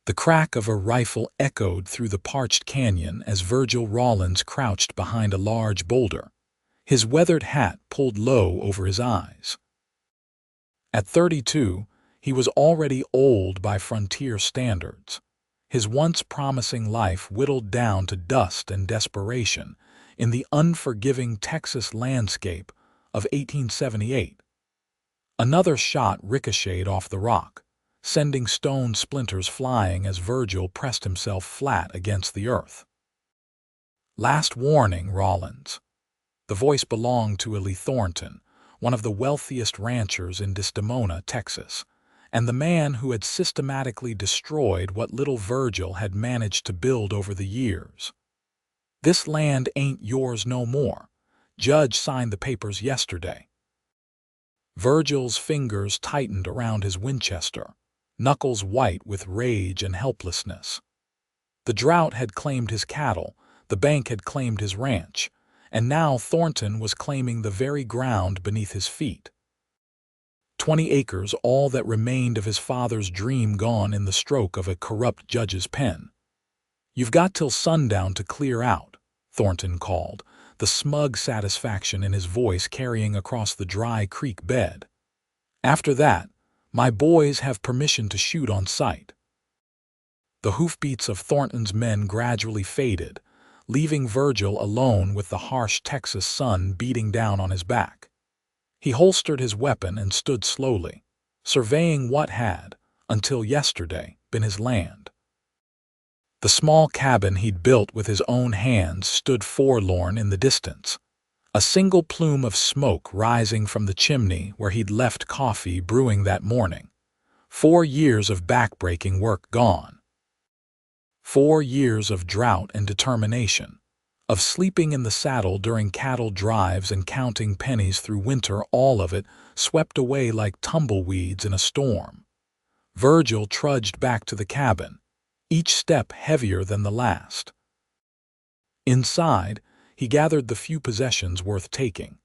The crack of a rifle echoed through the parched canyon as Virgil Rawlins crouched behind a large boulder, his weathered hat pulled low over his eyes. At 32, he was already old by frontier standards, his once promising life whittled down to dust and desperation in the unforgiving Texas landscape of 1878. Another shot ricocheted off the rock, sending stone splinters flying as Virgil pressed himself flat against the earth. "Last warning, Rawlins." The voice belonged to Eli Thornton, one of the wealthiest ranchers in Desdemona, Texas, and the man who had systematically destroyed what little Virgil had managed to build over the years. "This land ain't yours no more. Judge signed the papers yesterday." Virgil's fingers tightened around his Winchester, knuckles white with rage and helplessness. The drought had claimed his cattle, the bank had claimed his ranch, and now Thornton was claiming the very ground beneath his feet. 20 acres, all that remained of his father's dream, gone in the stroke of a corrupt judge's pen. "You've got till sundown to clear out," Thornton called, the smug satisfaction in his voice carrying across the dry creek bed. "After that, my boys have permission to shoot on sight." The hoofbeats of Thornton's men gradually faded, leaving Virgil alone with the harsh Texas sun beating down on his back. He holstered his weapon and stood slowly, surveying what had, until yesterday, been his land. The small cabin he'd built with his own hands stood forlorn in the distance, a single plume of smoke rising from the chimney where he'd left coffee brewing that morning. 4 years of backbreaking work gone. 4 years of drought and determination, of sleeping in the saddle during cattle drives and counting pennies through winter, all of it swept away like tumbleweeds in a storm. Virgil trudged back to the cabin, each step heavier than the last. Inside, he gathered the few possessions worth taking.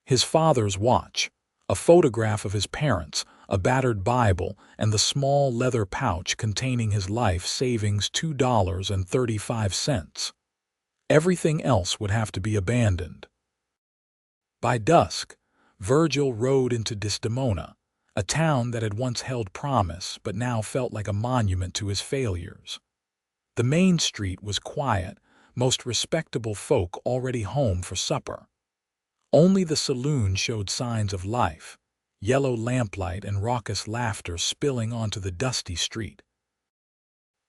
His father's watch, a photograph of his parents, a battered Bible, and the small leather pouch containing his life savings, $2.35. Everything else would have to be abandoned. By dusk, Virgil rode into Desdemona, a town that had once held promise but now felt like a monument to his failures. The main street was quiet, most respectable folk already home for supper. Only the saloon showed signs of life, yellow lamplight and raucous laughter spilling onto the dusty street.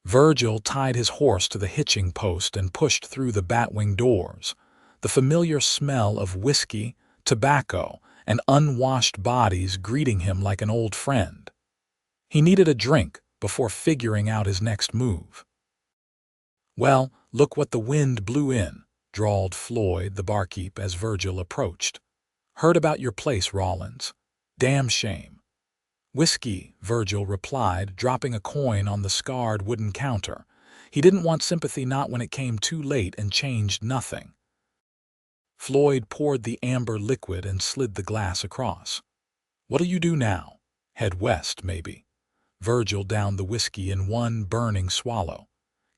Virgil tied his horse to the hitching post and pushed through the batwing doors, the familiar smell of whiskey, tobacco, and unwashed bodies greeting him like an old friend. He needed a drink before figuring out his next move. "Well, look what the wind blew in," drawled Floyd, the barkeep, as Virgil approached. "Heard about your place, Rawlins. Damn shame." "Whiskey," Virgil replied, dropping a coin on the scarred wooden counter. He didn't want sympathy, not when it came too late and changed nothing. Floyd poured the amber liquid and slid the glass across. "What'll you do now? Head west, maybe?" Virgil downed the whiskey in one burning swallow.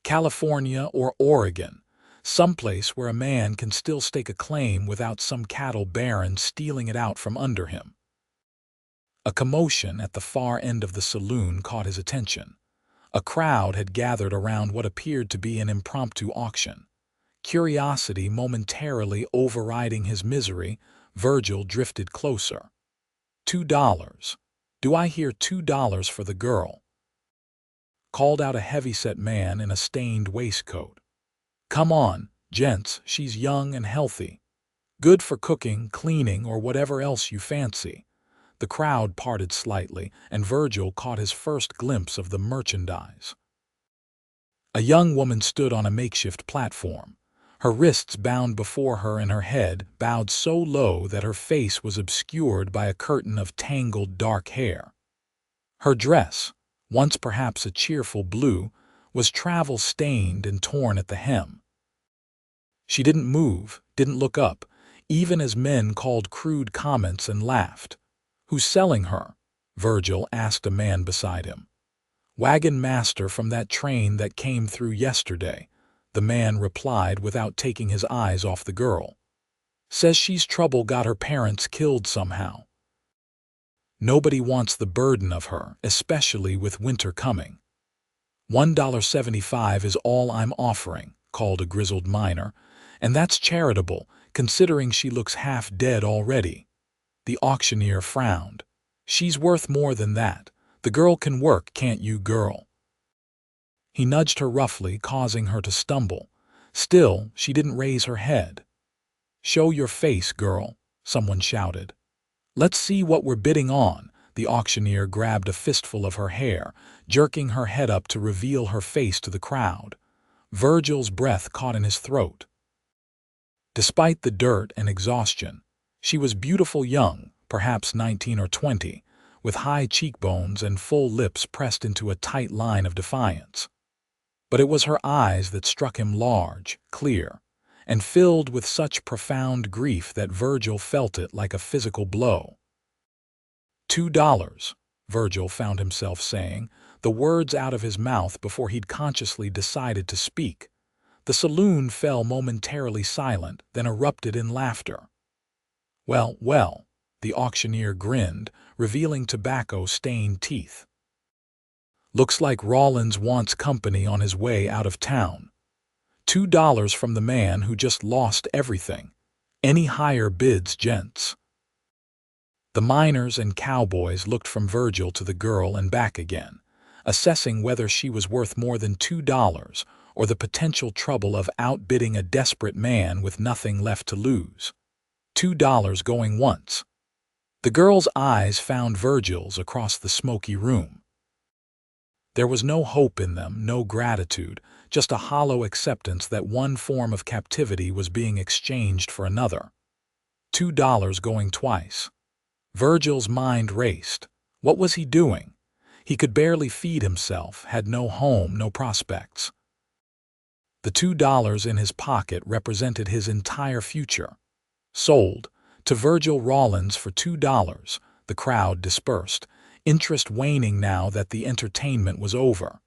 "California or Oregon, someplace where a man can still stake a claim without some cattle baron stealing it out from under him." A commotion at the far end of the saloon caught his attention. A crowd had gathered around what appeared to be an impromptu auction. Curiosity momentarily overriding his misery, Virgil drifted closer. $2. Do I hear $2 for the girl?" called out a heavy-set man in a stained waistcoat. "Come on, gents, she's young and healthy. Good for cooking, cleaning, or whatever else you fancy." The crowd parted slightly, and Virgil caught his first glimpse of the merchandise. A young woman stood on a makeshift platform, her wrists bound before her and her head bowed so low that her face was obscured by a curtain of tangled dark hair. Her dress, once perhaps a cheerful blue, was travel-stained and torn at the hem. She didn't move, didn't look up, even as men called crude comments and laughed. "Who's selling her?" Virgil asked a man beside him. "Wagon master from that train that came through yesterday," the man replied without taking his eyes off the girl. "Says she's trouble got her parents killed somehow. Nobody wants the burden of her, especially with winter coming." "$1.75 is all I'm offering," called a grizzled miner, "and that's charitable, considering she looks half dead already." The auctioneer frowned. "She's worth more than that. The girl can work, can't you, girl?" He nudged her roughly, causing her to stumble. Still, she didn't raise her head. "Show your face, girl," someone shouted. "Let's see what we're bidding on." The auctioneer grabbed a fistful of her hair, jerking her head up to reveal her face to the crowd. Virgil's breath caught in his throat. Despite the dirt and exhaustion, she was beautiful young, perhaps 19 or 20, with high cheekbones and full lips pressed into a tight line of defiance. But it was her eyes that struck him, large, clear, and filled with such profound grief that Virgil felt it like a physical blow. $2, Virgil found himself saying, the words out of his mouth before he'd consciously decided to speak. The saloon fell momentarily silent, then erupted in laughter. "Well, well," the auctioneer grinned, revealing tobacco-stained teeth. "Looks like Rawlins wants company on his way out of town. $2 from the man who just lost everything. Any higher bids, gents?" The miners and cowboys looked from Virgil to the girl and back again, assessing whether she was worth more than $2 or the potential trouble of outbidding a desperate man with nothing left to lose. $2 going once. The girl's eyes found Virgil's across the smoky room. There was no hope in them, no gratitude, just a hollow acceptance that one form of captivity was being exchanged for another. $2 going twice. Virgil's mind raced. What was he doing? He could barely feed himself, had no home, no prospects. The $2 in his pocket represented his entire future. Sold to Virgil Rawlins for $2, the crowd dispersed, interest waning now that the entertainment was over.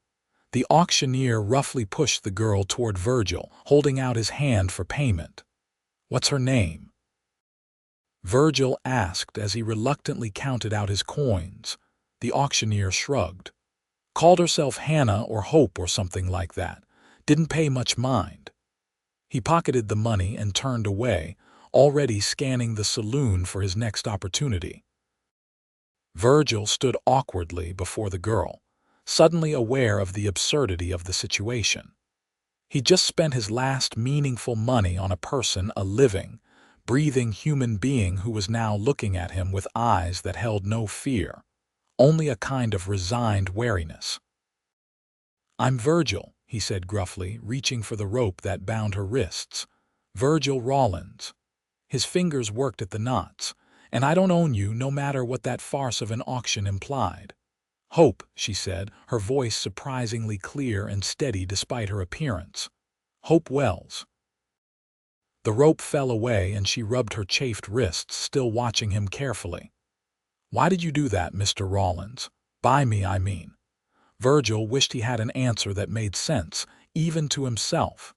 The auctioneer roughly pushed the girl toward Virgil, holding out his hand for payment. "What's her name?" Virgil asked as he reluctantly counted out his coins. The auctioneer shrugged. "Called herself Hannah or Hope or something like that. Didn't pay much mind." He pocketed the money and turned away, already scanning the saloon for his next opportunity. Virgil stood awkwardly before the girl, suddenly aware of the absurdity of the situation. He'd just spent his last meaningful money on a person, a living, breathing human being who was now looking at him with eyes that held no fear, only a kind of resigned wariness. "I'm Virgil," he said gruffly, reaching for the rope that bound her wrists. "Virgil Rawlins." His fingers worked at the knots. "And I don't own you, no matter what that farce of an auction implied." "Hope," she said, her voice surprisingly clear and steady despite her appearance. "Hope Wells." The rope fell away and she rubbed her chafed wrists, still watching him carefully. "Why did you do that, Mr. Rawlins? Buy me, I mean." Virgil wished he had an answer that made sense, even to himself.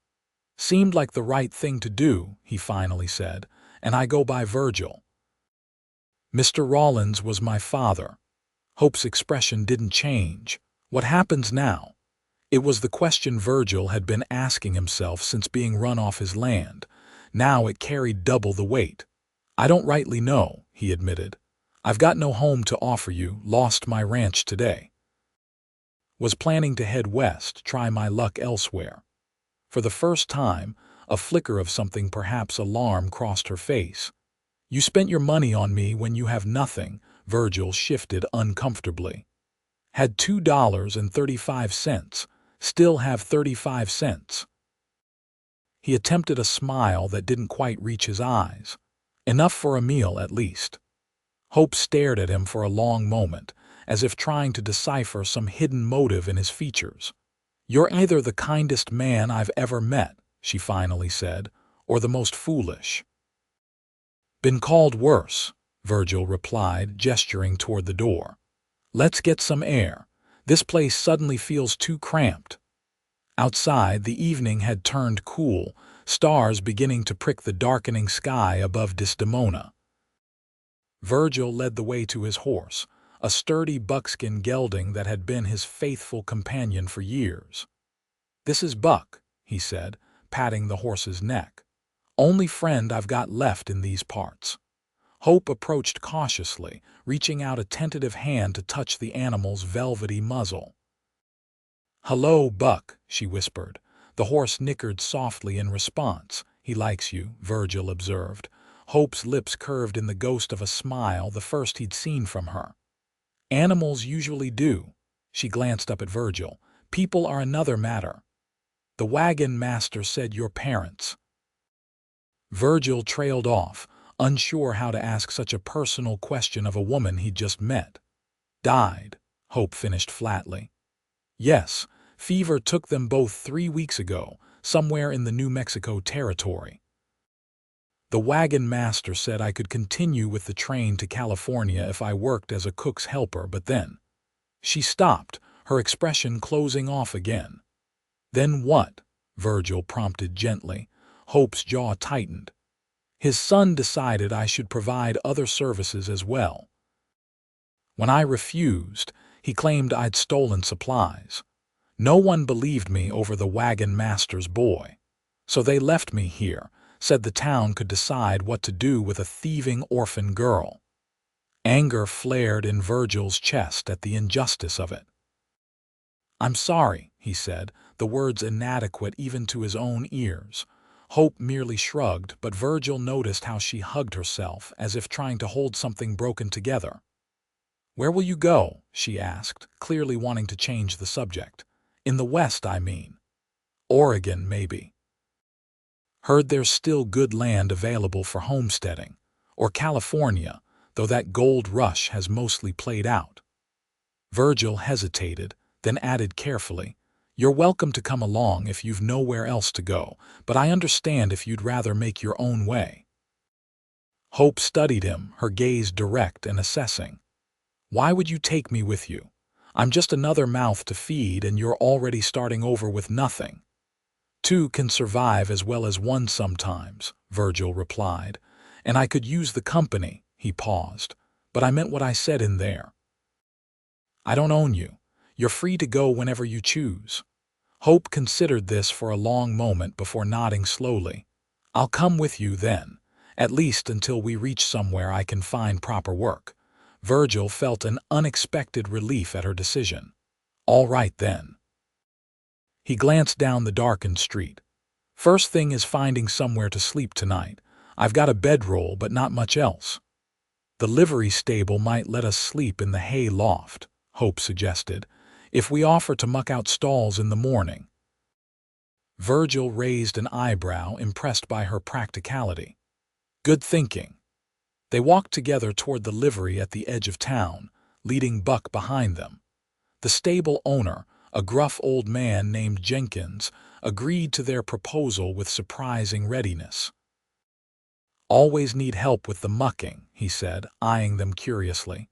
"Seemed like the right thing to do," he finally said, "and I go by Virgil. Mr. Rawlins was my father." Hope's expression didn't change. "What happens now?" It was the question Virgil had been asking himself since being run off his land. Now it carried double the weight. "I don't rightly know," he admitted. "I've got no home to offer you, lost my ranch today. Was planning to head west, try my luck elsewhere." For the first time, a flicker of something, perhaps alarm, crossed her face. "You spent your money on me when you have nothing." Virgil shifted uncomfortably. "Had $2.35. Still have 35 cents. He attempted a smile that didn't quite reach his eyes. "Enough for a meal, at least." Hope stared at him for a long moment, as if trying to decipher some hidden motive in his features. "You're either the kindest man I've ever met," she finally said, "or the most foolish." "Been called worse," Virgil replied, gesturing toward the door. "Let's get some air." This place suddenly feels too cramped. Outside, the evening had turned cool, stars beginning to prick the darkening sky above Desdemona. Virgil led the way to his horse, a sturdy buckskin gelding that had been his faithful companion for years. "This is Buck," he said, patting the horse's neck. "Only friend I've got left in these parts." Hope approached cautiously, reaching out a tentative hand to touch the animal's velvety muzzle. "Hello, Buck," she whispered. The horse nickered softly in response. "He likes you," Virgil observed. Hope's lips curved in the ghost of a smile, the first he'd seen from her. "Animals usually do." She glanced up at Virgil. "People are another matter. The wagon master said your parents." Virgil trailed off, unsure how to ask such a personal question of a woman he'd just met. "Died," Hope finished flatly. "Yes, fever took them both 3 weeks ago, somewhere in the New Mexico territory. The wagon master said I could continue with the train to California if I worked as a cook's helper, but then—" She stopped, her expression closing off again. "Then what?" Virgil prompted gently. Hope's jaw tightened. "His son decided I should provide other services as well. When I refused, he claimed I'd stolen supplies. No one believed me over the wagon master's boy. So they left me here, said the town could decide what to do with a thieving orphan girl." Anger flared in Virgil's chest at the injustice of it. "I'm sorry," he said, the words inadequate even to his own ears. Hope merely shrugged, but Virgil noticed how she hugged herself, as if trying to hold something broken together. "Where will you go?" she asked, clearly wanting to change the subject. "In the West, I mean. Oregon, maybe. Heard there's still good land available for homesteading. Or California, though that gold rush has mostly played out." Virgil hesitated, then added carefully, "You're welcome to come along if you've nowhere else to go, but I understand if you'd rather make your own way." Hope studied him, her gaze direct and assessing. "Why would you take me with you? I'm just another mouth to feed, and you're already starting over with nothing." "Two can survive as well as one sometimes," Virgil replied. "And I could use the company." He paused. "But I meant what I said in there. I don't own you. You're free to go whenever you choose." Hope considered this for a long moment before nodding slowly. "I'll come with you then, at least until we reach somewhere I can find proper work." Virgil felt an unexpected relief at her decision. "All right then." He glanced down the darkened street. "First thing is finding somewhere to sleep tonight. I've got a bedroll, but not much else." "The livery stable might let us sleep in the hay loft," Hope suggested, "if we offer to muck out stalls in the morning." Virgil raised an eyebrow, impressed by her practicality. "Good thinking." They walked together toward the livery at the edge of town, leading Buck behind them. The stable owner, a gruff old man named Jenkins, agreed to their proposal with surprising readiness. "Always need help with the mucking," he said, eyeing them curiously.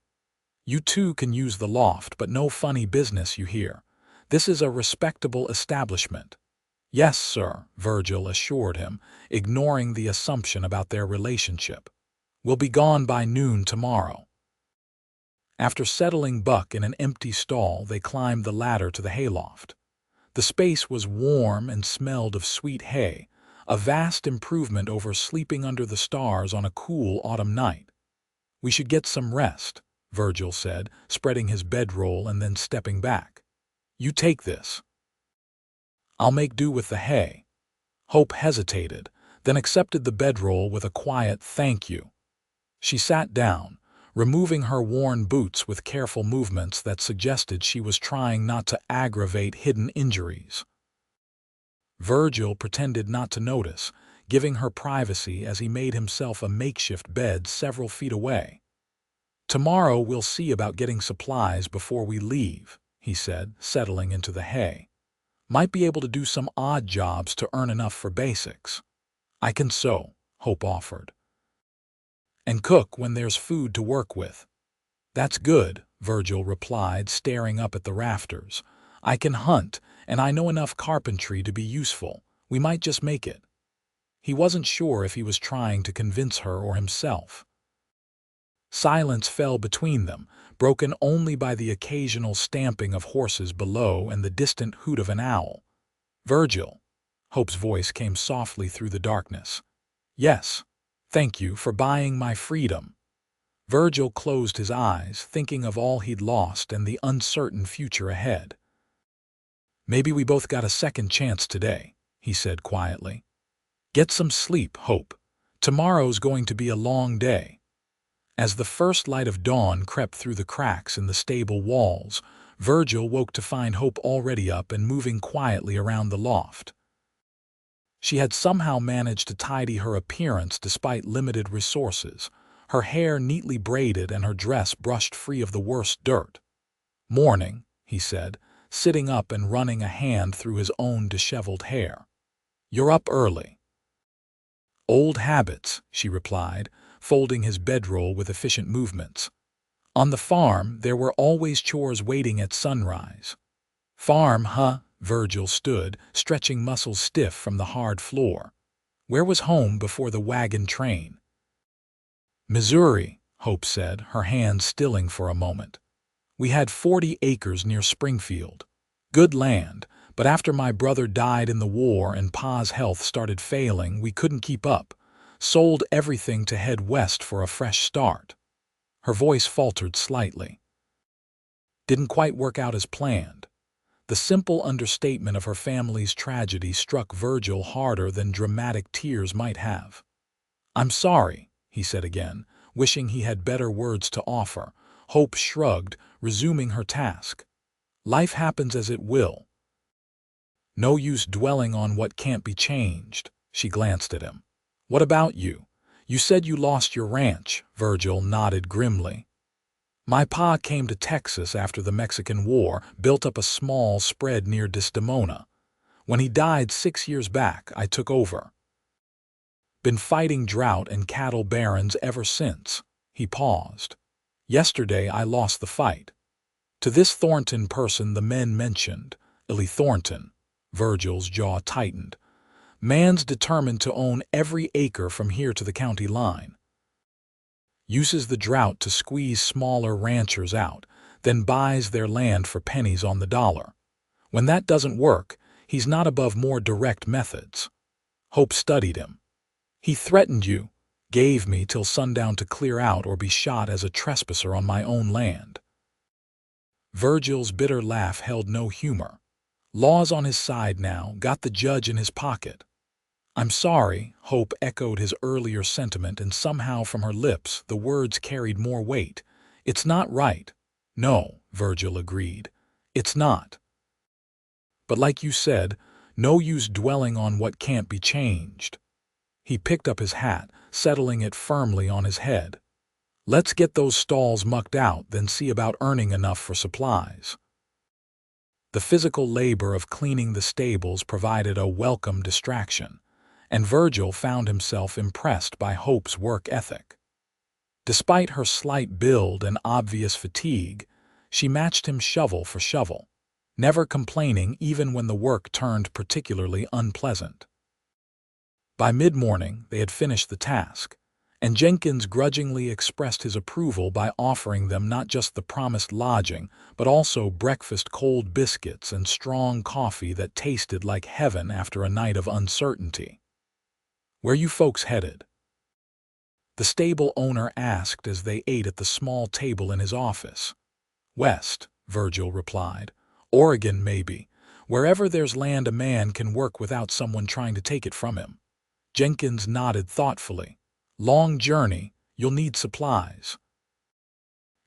"You two can use the loft, but no funny business, you hear. This is a respectable establishment." "Yes, sir," Virgil assured him, ignoring the assumption about their relationship. "We'll be gone by noon tomorrow." After settling Buck in an empty stall, they climbed the ladder to the hayloft. The space was warm and smelled of sweet hay, a vast improvement over sleeping under the stars on a cool autumn night. "We should get some rest," Virgil said, spreading his bedroll and then stepping back. "You take this. I'll make do with the hay." Hope hesitated, then accepted the bedroll with a quiet "thank you." She sat down, removing her worn boots with careful movements that suggested she was trying not to aggravate hidden injuries. Virgil pretended not to notice, giving her privacy as he made himself a makeshift bed several feet away. "Tomorrow we'll see about getting supplies before we leave," he said, settling into the hay. "Might be able to do some odd jobs to earn enough for basics." "I can sew," Hope offered. "And cook when there's food to work with." "That's good," Virgil replied, staring up at the rafters. "I can hunt, and I know enough carpentry to be useful. We might just make it." He wasn't sure if he was trying to convince her or himself. Silence fell between them, broken only by the occasional stamping of horses below and the distant hoot of an owl. "Virgil," Hope's voice came softly through the darkness. "Yes, thank you for buying my freedom." Virgil closed his eyes, thinking of all he'd lost and the uncertain future ahead. "Maybe we both got a second chance today," he said quietly. "Get some sleep, Hope. Tomorrow's going to be a long day." As the first light of dawn crept through the cracks in the stable walls, Virgil woke to find Hope already up and moving quietly around the loft. She had somehow managed to tidy her appearance despite limited resources, her hair neatly braided and her dress brushed free of the worst dirt. "Morning," he said, sitting up and running a hand through his own disheveled hair. "You're up early." "Old habits," she replied, folding his bedroll with efficient movements. On the farm, there were always chores waiting at sunrise. "Farm, huh?" Virgil stood, stretching muscles stiff from the hard floor. "Where was home before the wagon train?" "Missouri," Hope said, her hands stilling for a moment. "We had 40 acres near Springfield. Good land, but after my brother died in the war and Pa's health started failing, we couldn't keep up. Sold everything to head west for a fresh start." Her voice faltered slightly. "Didn't quite work out as planned." The simple understatement of her family's tragedy struck Virgil harder than dramatic tears might have. "I'm sorry," he said again, wishing he had better words to offer. Hope shrugged, resuming her task. "Life happens as it will. No use dwelling on what can't be changed." She glanced at him. "What about you? You said you lost your ranch." Virgil nodded grimly. "My pa came to Texas after the Mexican War, built up a small spread near Desdemona. When he died 6 years back, I took over. Been fighting drought and cattle barons ever since." He paused. "Yesterday I lost the fight. To this Thornton person the men mentioned, Eli Thornton." Virgil's jaw tightened. "Man's determined to own every acre from here to the county line. Uses the drought to squeeze smaller ranchers out, then buys their land for pennies on the dollar. When that doesn't work, he's not above more direct methods." Hope studied him. "He threatened you, gave me till sundown to clear out or be shot as a trespasser on my own land." Virgil's bitter laugh held no humor. Law's on his side now, got the judge in his pocket. "I'm sorry," Hope echoed his earlier sentiment, and somehow from her lips the words carried more weight. "It's not right." "No," Virgil agreed. "It's not. But like you said, no use dwelling on what can't be changed." He picked up his hat, settling it firmly on his head. "Let's get those stalls mucked out, then see about earning enough for supplies." The physical labor of cleaning the stables provided a welcome distraction, and Virgil found himself impressed by Hope's work ethic. Despite her slight build and obvious fatigue, she matched him shovel for shovel, never complaining even when the work turned particularly unpleasant. By mid-morning, they had finished the task, and Jenkins grudgingly expressed his approval by offering them not just the promised lodging, but also breakfast cold biscuits and strong coffee that tasted like heaven after a night of uncertainty. "Where you folks headed?" the stable owner asked as they ate at the small table in his office. "West," Virgil replied. "Oregon, maybe. Wherever there's land a man can work without someone trying to take it from him." Jenkins nodded thoughtfully. "Long journey, you'll need supplies."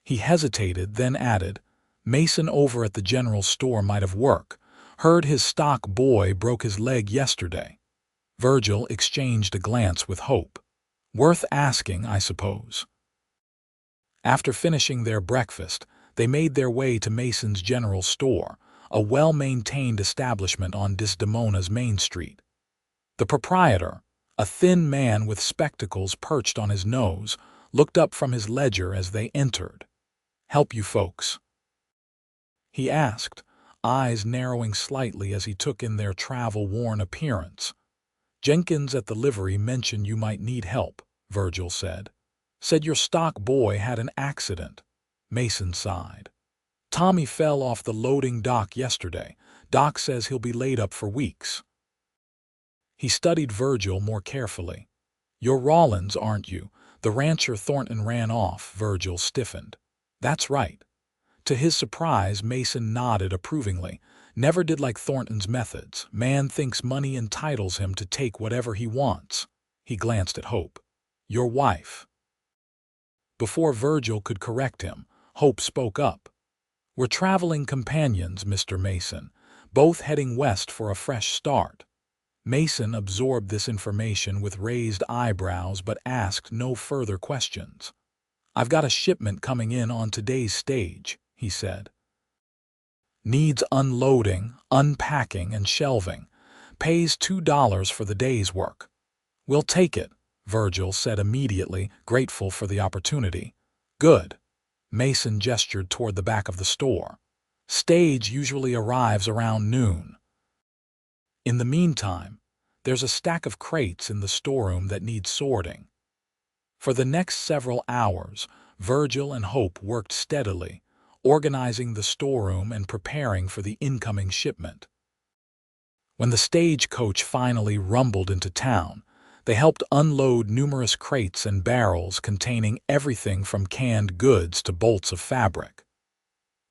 He hesitated, then added, "Mason over at the general store might have work. Heard his stock boy broke his leg yesterday." Virgil exchanged a glance with Hope. "Worth asking, I suppose." After finishing their breakfast, they made their way to Mason's general store, a well-maintained establishment on Desdemona's Main Street. The proprietor, a thin man with spectacles perched on his nose, looked up from his ledger as they entered. help you folks?" he asked, eyes narrowing slightly as he took in their travel-worn appearance. "Jenkins at the livery mentioned you might need help," Virgil said. "Said your stock boy had an accident." Mason sighed. "Tommy fell off the loading dock yesterday. Doc says he'll be laid up for weeks." He studied Virgil more carefully. "You're Rawlins, aren't you? The rancher Thornton ran off." Virgil stiffened. "That's right." To his surprise, Mason nodded approvingly. "Never did like Thornton's methods. Man thinks money entitles him to take whatever he wants." He glanced at Hope. "Your wife." Before Virgil could correct him, Hope spoke up. "We're traveling companions, Mr. Mason, both heading west for a fresh start." Mason absorbed this information with raised eyebrows but asked no further questions. "I've got a shipment coming in on today's stage," he said. "Needs unloading, unpacking, and shelving. Pays $2 for the day's work." "We'll take it," Virgil said immediately, grateful for the opportunity. "Good." Mason gestured toward the back of the store. "Stage usually arrives around noon. In the meantime, there's a stack of crates in the storeroom that needs sorting." For the next several hours, Virgil and Hope worked steadily, organizing the storeroom and preparing for the incoming shipment. When the stagecoach finally rumbled into town, they helped unload numerous crates and barrels containing everything from canned goods to bolts of fabric.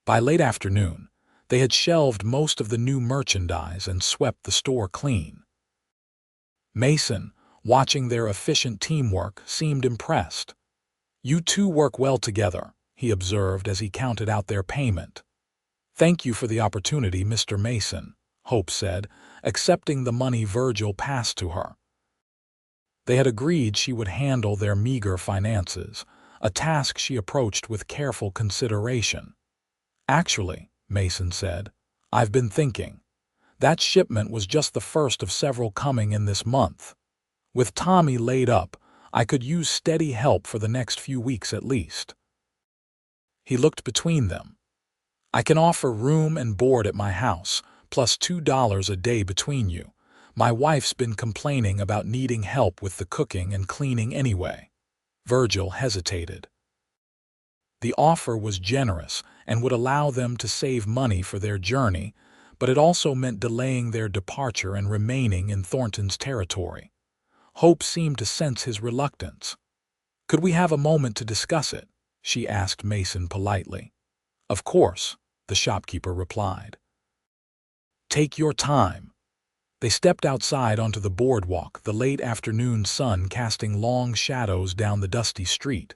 By late afternoon, they had shelved most of the new merchandise and swept the store clean. Mason, watching their efficient teamwork, seemed impressed. "You two work well together," he observed as he counted out their payment. "Thank you for the opportunity, Mr. Mason," Hope said, accepting the money Virgil passed to her. They had agreed she would handle their meager finances, a task she approached with careful consideration. "Actually," Mason said, "I've been thinking. That shipment was just the first of several coming in this month. With Tommy laid up, I could use steady help for the next few weeks at least." He looked between them. "I can offer room and board at my house, plus $2 a day between you. My wife's been complaining about needing help with the cooking and cleaning anyway." Virgil hesitated. The offer was generous and would allow them to save money for their journey, but it also meant delaying their departure and remaining in Thornton's territory. Hope seemed to sense his reluctance. "Could we have a moment to discuss it?" she asked Mason politely. "Of course," the shopkeeper replied. "Take your time." They stepped outside onto the boardwalk, the late afternoon sun casting long shadows down the dusty street.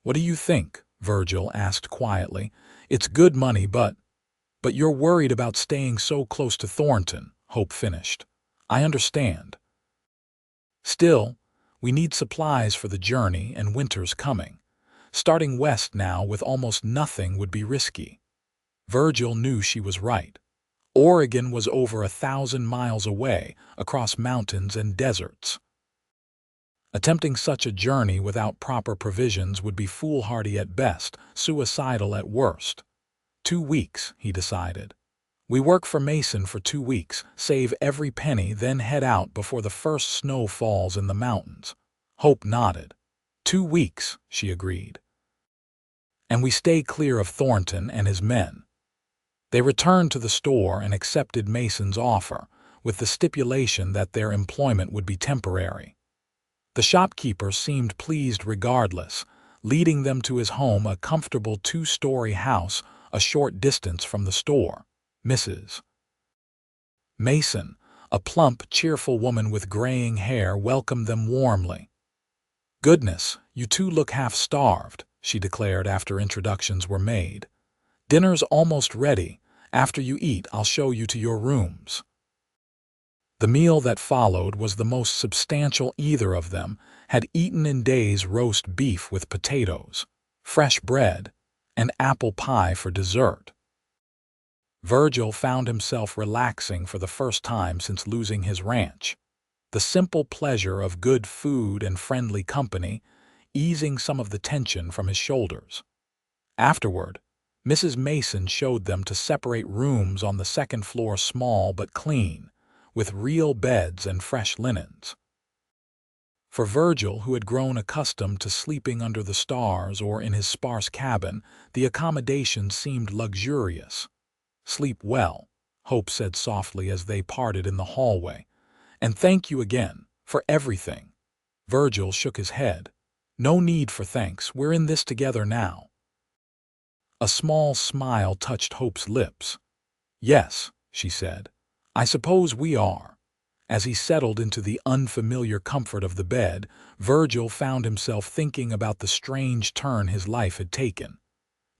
"What do you think?" Virgil asked quietly. "It's good money, but you're worried about staying so close to Thornton," Hope finished. "I understand. Still, we need supplies for the journey and winter's coming. Starting west now with almost nothing would be risky." Virgil knew she was right. Oregon was over 1,000 miles away, across mountains and deserts. Attempting such a journey without proper provisions would be foolhardy at best, suicidal at worst. 2 weeks, he decided. "We work for Mason for 2 weeks, save every penny, then head out before the first snow falls in the mountains." Hope nodded. 2 weeks, she agreed. "And we stay clear of Thornton and his men." They returned to the store and accepted Mason's offer, with the stipulation that their employment would be temporary. The shopkeeper seemed pleased regardless, leading them to his home, a comfortable 2-story house a short distance from the store. Mrs. Mason, a plump, cheerful woman with graying hair, welcomed them warmly. "Goodness, you two look half-starved," she declared after introductions were made. "Dinner's almost ready. After you eat, I'll show you to your rooms." The meal that followed was the most substantial either of them had eaten in days: roast beef with potatoes, fresh bread, and apple pie for dessert. Virgil found himself relaxing for the first time since losing his ranch. The simple pleasure of good food and friendly company, easing some of the tension from his shoulders. Afterward, Mrs. Mason showed them to separate rooms on the second floor, small but clean, with real beds and fresh linens. For Virgil, who had grown accustomed to sleeping under the stars or in his sparse cabin, the accommodation seemed luxurious. "Sleep well," Hope said softly as they parted in the hallway. "And thank you again for everything." Virgil shook his head. "No need for thanks, we're in this together now." A small smile touched Hope's lips. "Yes," she said, "I suppose we are." As he settled into the unfamiliar comfort of the bed, Virgil found himself thinking about the strange turn his life had taken.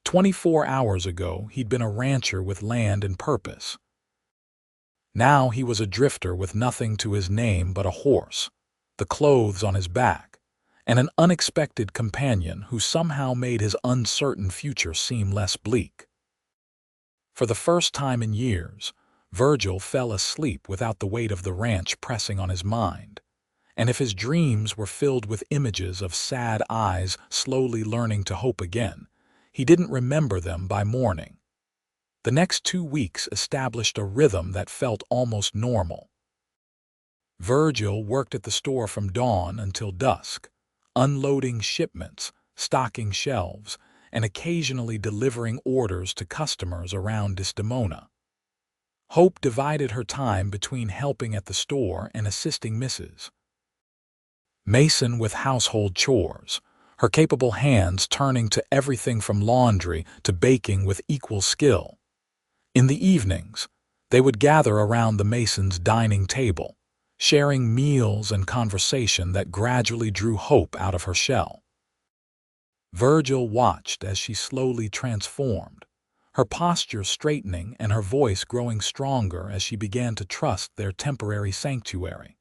24 hours ago, he'd been a rancher with land and purpose. Now he was a drifter with nothing to his name but a horse, the clothes on his back, and an unexpected companion who somehow made his uncertain future seem less bleak. For the first time in years, Virgil fell asleep without the weight of the ranch pressing on his mind. And if his dreams were filled with images of sad eyes slowly learning to hope again, he didn't remember them by morning. The next 2 weeks established a rhythm that felt almost normal. Virgil worked at the store from dawn until dusk, unloading shipments, stocking shelves, and occasionally delivering orders to customers around Desdemona. Hope divided her time between helping at the store and assisting Mrs. Mason with household chores, her capable hands turning to everything from laundry to baking with equal skill. In the evenings, they would gather around the Masons' dining table, sharing meals and conversation that gradually drew Hope out of her shell. Virgil watched as she slowly transformed, her posture straightening and her voice growing stronger as she began to trust their temporary sanctuary.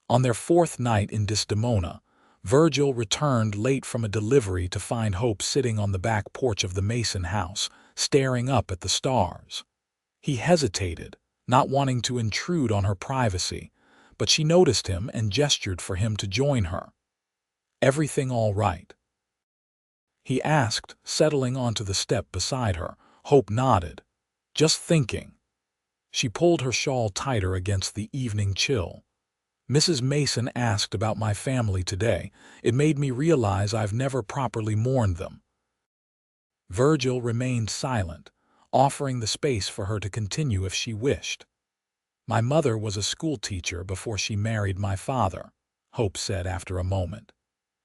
On their 4th night in Desdemona, Virgil returned late from a delivery to find Hope sitting on the back porch of the Mason house, staring up at the stars. He hesitated, not wanting to intrude on her privacy, but she noticed him and gestured for him to join her. "Everything all right?" he asked, settling onto the step beside her. Hope nodded. "Just thinking." She pulled her shawl tighter against the evening chill. "Mrs. Mason asked about my family today. It made me realize I've never properly mourned them." Virgil remained silent, offering the space for her to continue if she wished. "My mother was a schoolteacher before she married my father," Hope said after a moment.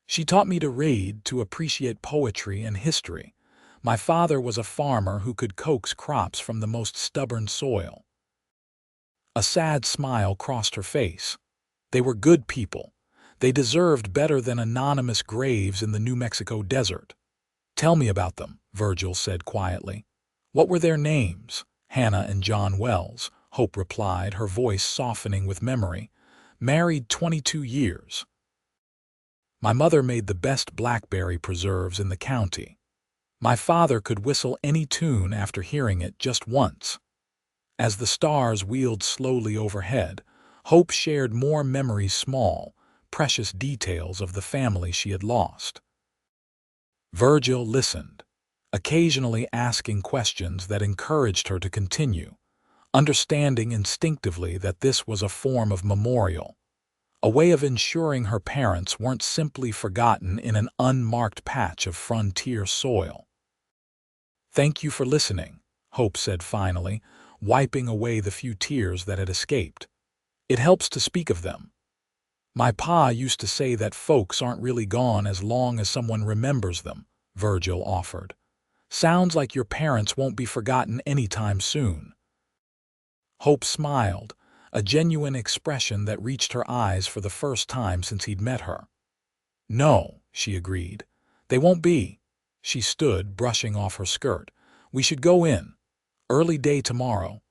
"She taught me to read, to appreciate poetry and history. My father was a farmer who could coax crops from the most stubborn soil." A sad smile crossed her face. They were good people. They deserved better than anonymous graves in the New Mexico desert. "Tell me about them," Virgil said quietly. "What were their names?" "Hannah and John Wells," Hope replied, her voice softening with memory. "Married 22 years. My mother made the best blackberry preserves in the county. My father could whistle any tune after hearing it just once." As the stars wheeled slowly overhead, Hope shared more memories, small, precious details of the family she had lost. Virgil listened, occasionally asking questions that encouraged her to continue, understanding instinctively that this was a form of memorial, a way of ensuring her parents weren't simply forgotten in an unmarked patch of frontier soil. "Thank you for listening," Hope said finally, wiping away the few tears that had escaped. "It helps to speak of them. My pa used to say that folks aren't really gone as long as someone remembers them," Virgil offered. "Sounds like your parents won't be forgotten anytime soon." Hope smiled, a genuine expression that reached her eyes for the first time since he'd met her. "No," she agreed. "They won't be." She stood, brushing off her skirt. "We should go in. Early day tomorrow."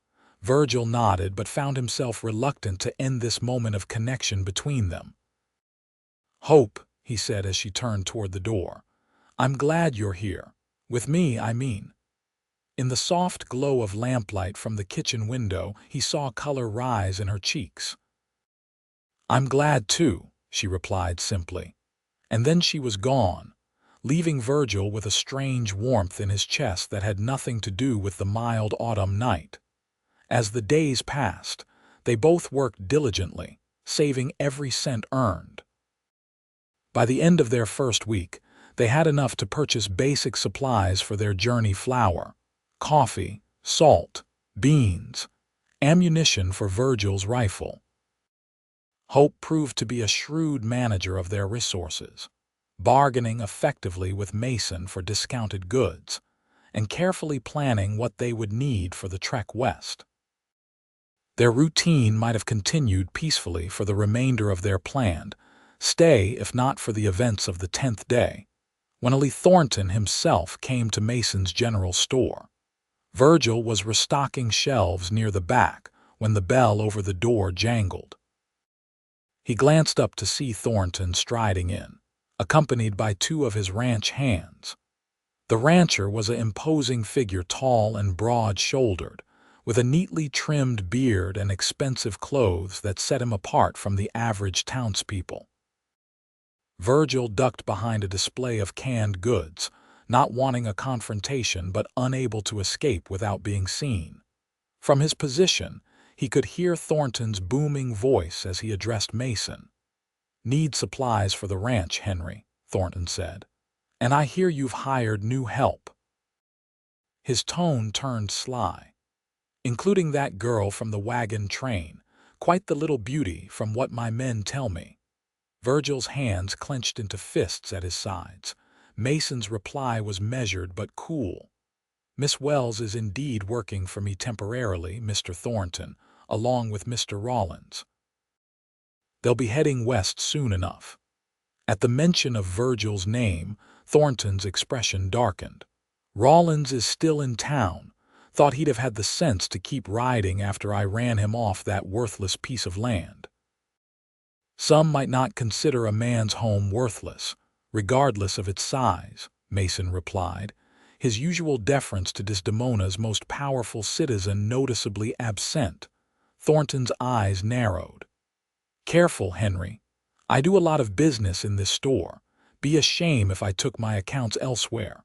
Virgil nodded but found himself reluctant to end this moment of connection between them. "Hope," he said as she turned toward the door, "I'm glad you're here. With me, I mean." In the soft glow of lamplight from the kitchen window, he saw color rise in her cheeks. "I'm glad too," she replied simply. And then she was gone, leaving Virgil with a strange warmth in his chest that had nothing to do with the mild autumn night. As the days passed, they both worked diligently, saving every cent earned. By the end of their first week, they had enough to purchase basic supplies for their journey: flour, coffee, salt, beans, ammunition for Virgil's rifle. Hope proved to be a shrewd manager of their resources, bargaining effectively with Mason for discounted goods, and carefully planning what they would need for the trek west. Their routine might have continued peacefully for the remainder of their planned stay if not for the events of the 10th day, when Eli Thornton himself came to Mason's general store. Virgil was restocking shelves near the back when the bell over the door jangled. He glanced up to see Thornton striding in, accompanied by two of his ranch hands. The rancher was an imposing figure, tall and broad-shouldered, with a neatly trimmed beard and expensive clothes that set him apart from the average townspeople. Virgil ducked behind a display of canned goods, not wanting a confrontation but unable to escape without being seen. From his position, he could hear Thornton's booming voice as he addressed Mason. "Need supplies for the ranch, Henry," Thornton said. "And I hear you've hired new help." His tone turned sly. "Including that girl from the wagon train, quite the little beauty from what my men tell me." Virgil's hands clenched into fists at his sides. Mason's reply was measured but cool. "Miss Wells is indeed working for me temporarily, Mr. Thornton, along with Mr. Rawlins. They'll be heading west soon enough." At the mention of Virgil's name, Thornton's expression darkened. "Rawlins is still in town. Thought he'd have had the sense to keep riding after I ran him off that worthless piece of land." "Some might not consider a man's home worthless, regardless of its size," Mason replied, his usual deference to Desdemona's most powerful citizen noticeably absent. Thornton's eyes narrowed. "Careful, Henry. I do a lot of business in this store. Be a shame if I took my accounts elsewhere."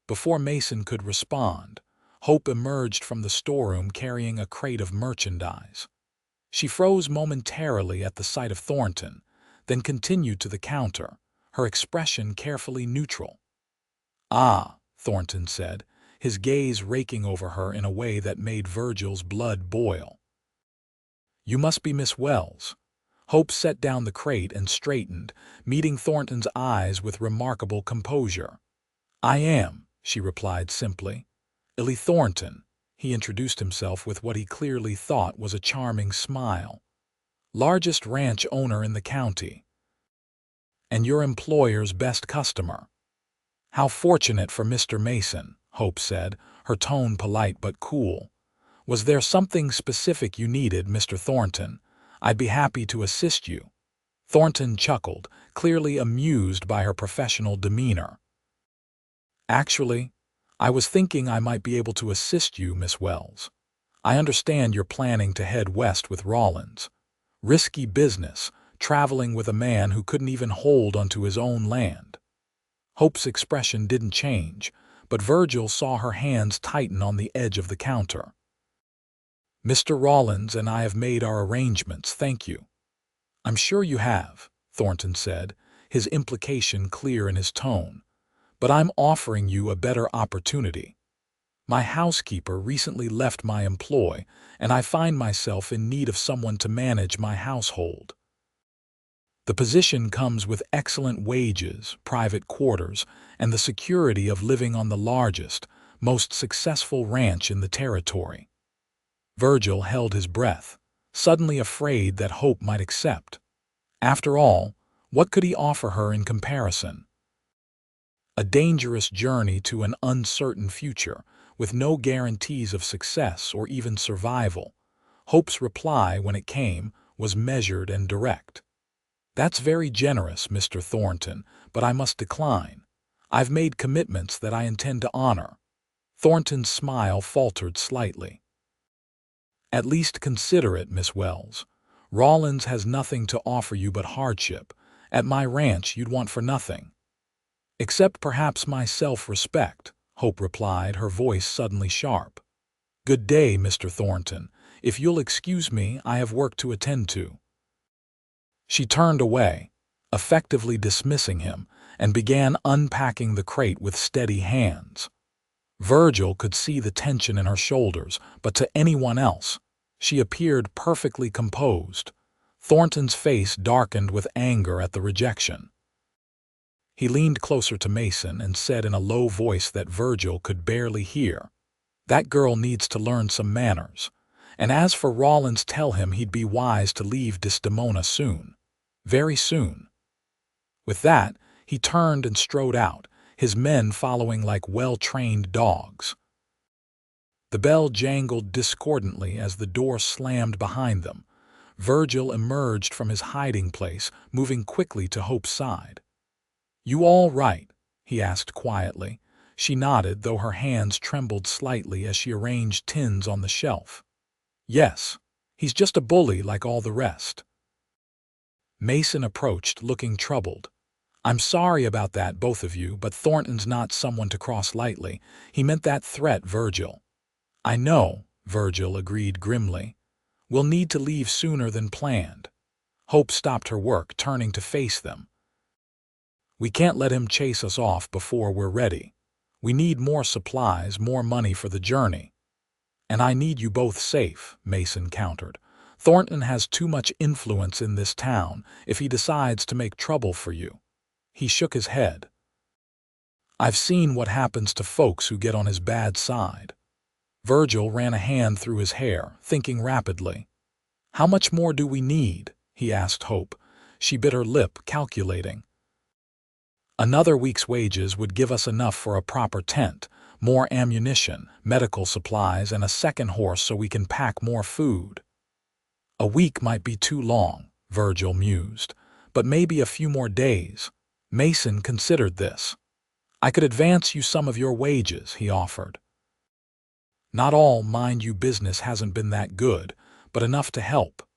Before Mason could respond, Hope emerged from the storeroom carrying a crate of merchandise. She froze momentarily at the sight of Thornton, then continued to the counter, her expression carefully neutral. "Ah," Thornton said, his gaze raking over her in a way that made Virgil's blood boil. "You must be Miss Wells." Hope set down the crate and straightened, meeting Thornton's eyes with remarkable composure. "I am," she replied simply. "Eli Thornton." He introduced himself with what he clearly thought was a charming smile. "Largest ranch owner in the county. And your employer's best customer." "How fortunate for Mr. Mason," Hope said, her tone polite but cool. "Was there something specific you needed, Mr. Thornton? I'd be happy to assist you." Thornton chuckled, clearly amused by her professional demeanor. "Actually, I was thinking I might be able to assist you, Miss Wells. I understand you're planning to head west with Rawlins. Risky business, traveling with a man who couldn't even hold onto his own land." Hope's expression didn't change, but Virgil saw her hands tighten on the edge of the counter. "Mr. Rawlins and I have made our arrangements, thank you." "I'm sure you have," Thornton said, his implication clear in his tone. "But I'm offering you a better opportunity. My housekeeper recently left my employ, and I find myself in need of someone to manage my household. The position comes with excellent wages, private quarters, and the security of living on the largest, most successful ranch in the territory." Virgil held his breath, suddenly afraid that Hope might accept. After all, what could he offer her in comparison? A dangerous journey to an uncertain future, with no guarantees of success or even survival. Hope's reply, when it came, was measured and direct. "That's very generous, Mr. Thornton, but I must decline. I've made commitments that I intend to honor." Thornton's smile faltered slightly. "At least consider it, Miss Wells. Rawlins has nothing to offer you but hardship. At my ranch you'd want for nothing." Except perhaps my self-respect, Hope replied, her voice suddenly sharp. Good day, Mr. Thornton. If you'll excuse me, I have work to attend to. She turned away, effectively dismissing him, and began unpacking the crate with steady hands. Virgil could see the tension in her shoulders, but to anyone else, she appeared perfectly composed. Thornton's face darkened with anger at the rejection. He leaned closer to Mason and said in a low voice that Virgil could barely hear, "That girl needs to learn some manners. And as for Rawlins, tell him he'd be wise to leave Desdemona soon. Very soon." With that, he turned and strode out, his men following like well-trained dogs. The bell jangled discordantly as the door slammed behind them. Virgil emerged from his hiding place, moving quickly to Hope's side. "You all right?" he asked quietly. She nodded, though her hands trembled slightly as she arranged tins on the shelf. "Yes, he's just a bully like all the rest." Mason approached, looking troubled. "I'm sorry about that, both of you, but Thornton's not someone to cross lightly. He meant that threat, Virgil." "I know," Virgil agreed grimly. "We'll need to leave sooner than planned." Hope stopped her work, turning to face them. "We can't let him chase us off before we're ready. We need more supplies, more money for the journey." "And I need you both safe," Mason countered. "Thornton has too much influence in this town if he decides to make trouble for you." He shook his head. "I've seen what happens to folks who get on his bad side." Virgil ran a hand through his hair, thinking rapidly. "How much more do we need?" he asked Hope. She bit her lip, calculating. "Another week's wages would give us enough for a proper tent, more ammunition, medical supplies, and a second horse so we can pack more food." "A week might be too long," Virgil mused, "but maybe a few more days." Mason considered this. "I could advance you some of your wages," he offered. "Not all, mind you, business hasn't been that good, but enough to help."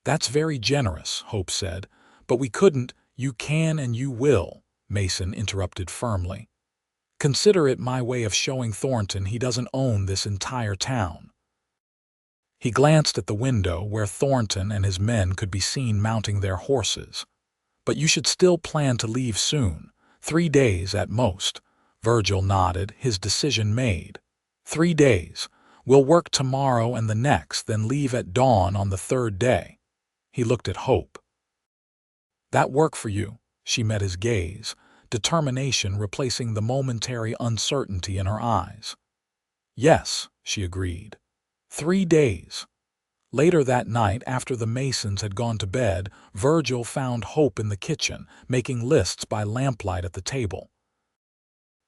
"That's very generous," Hope said, "but we couldn't—" "You can and you will," Mason interrupted firmly. "Consider it my way of showing Thornton he doesn't own this entire town." He glanced at the window where Thornton and his men could be seen mounting their horses. "But you should still plan to leave soon. 3 days at most." Virgil nodded, his decision made. 3 days. We'll work tomorrow and the next, then leave at dawn on the 3rd day. He looked at Hope. "That work for you?" She met his gaze, determination replacing the momentary uncertainty in her eyes. "Yes," she agreed. 3 days. Later that night, after the Masons had gone to bed, Virgil found Hope in the kitchen, making lists by lamplight at the table.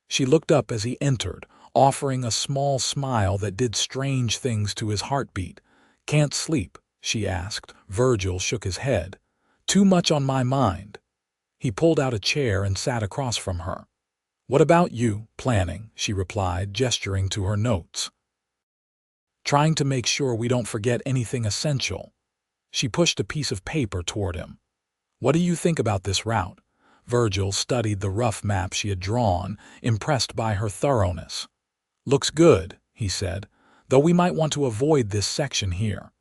She looked up as he entered, offering a small smile that did strange things to his heartbeat. "Can't sleep?" she asked. Virgil shook his head. "Too much on my mind." He pulled out a chair and sat across from her. "What about you?" "Planning," she replied, gesturing to her notes. "Trying to make sure we don't forget anything essential." She pushed a piece of paper toward him. "What do you think about this route?" Virgil studied the rough map she had drawn, impressed by her thoroughness. "Looks good," he said, "though we might want to avoid this section here."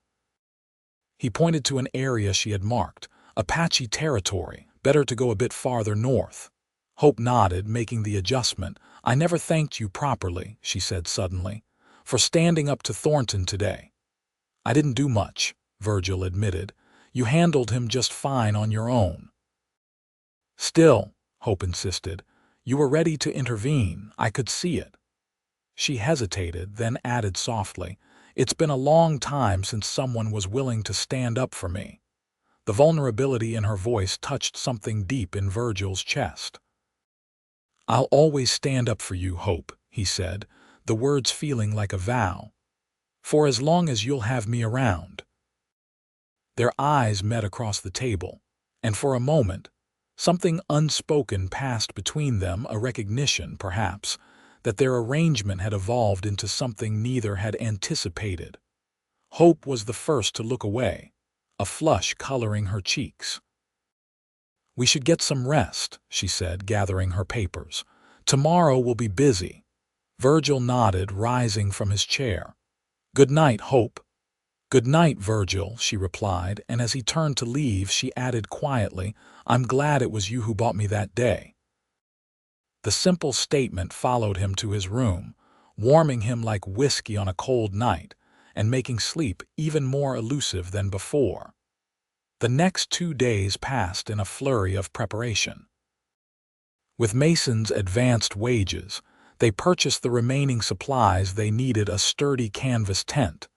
He pointed to an area she had marked, Apache territory, better to go a bit farther north. Hope nodded, making the adjustment. "I never thanked you properly," she said suddenly, "for standing up to Thornton today." "I didn't do much," Virgil admitted. "You handled him just fine on your own." "Still," Hope insisted, "you were ready to intervene. I could see it." She hesitated, then added softly, "It's been a long time since someone was willing to stand up for me." The vulnerability in her voice touched something deep in Virgil's chest. "I'll always stand up for you, Hope," he said, the words feeling like a vow. "For as long as you'll have me around." Their eyes met across the table, and for a moment, something unspoken passed between them, a recognition, perhaps, that their arrangement had evolved into something neither had anticipated. Hope was the first to look away, a flush coloring her cheeks. "We should get some rest," she said, gathering her papers. "Tomorrow will be busy." Virgil nodded, rising from his chair. "Good night, Hope." "Good night, Virgil," she replied, and as he turned to leave, she added quietly, "I'm glad it was you who bought me that day." The simple statement followed him to his room, warming him like whiskey on a cold night, and making sleep even more elusive than before. The next 2 days passed in a flurry of preparation. With Mason's advanced wages, they purchased the remaining supplies they needed: a sturdy canvas tent,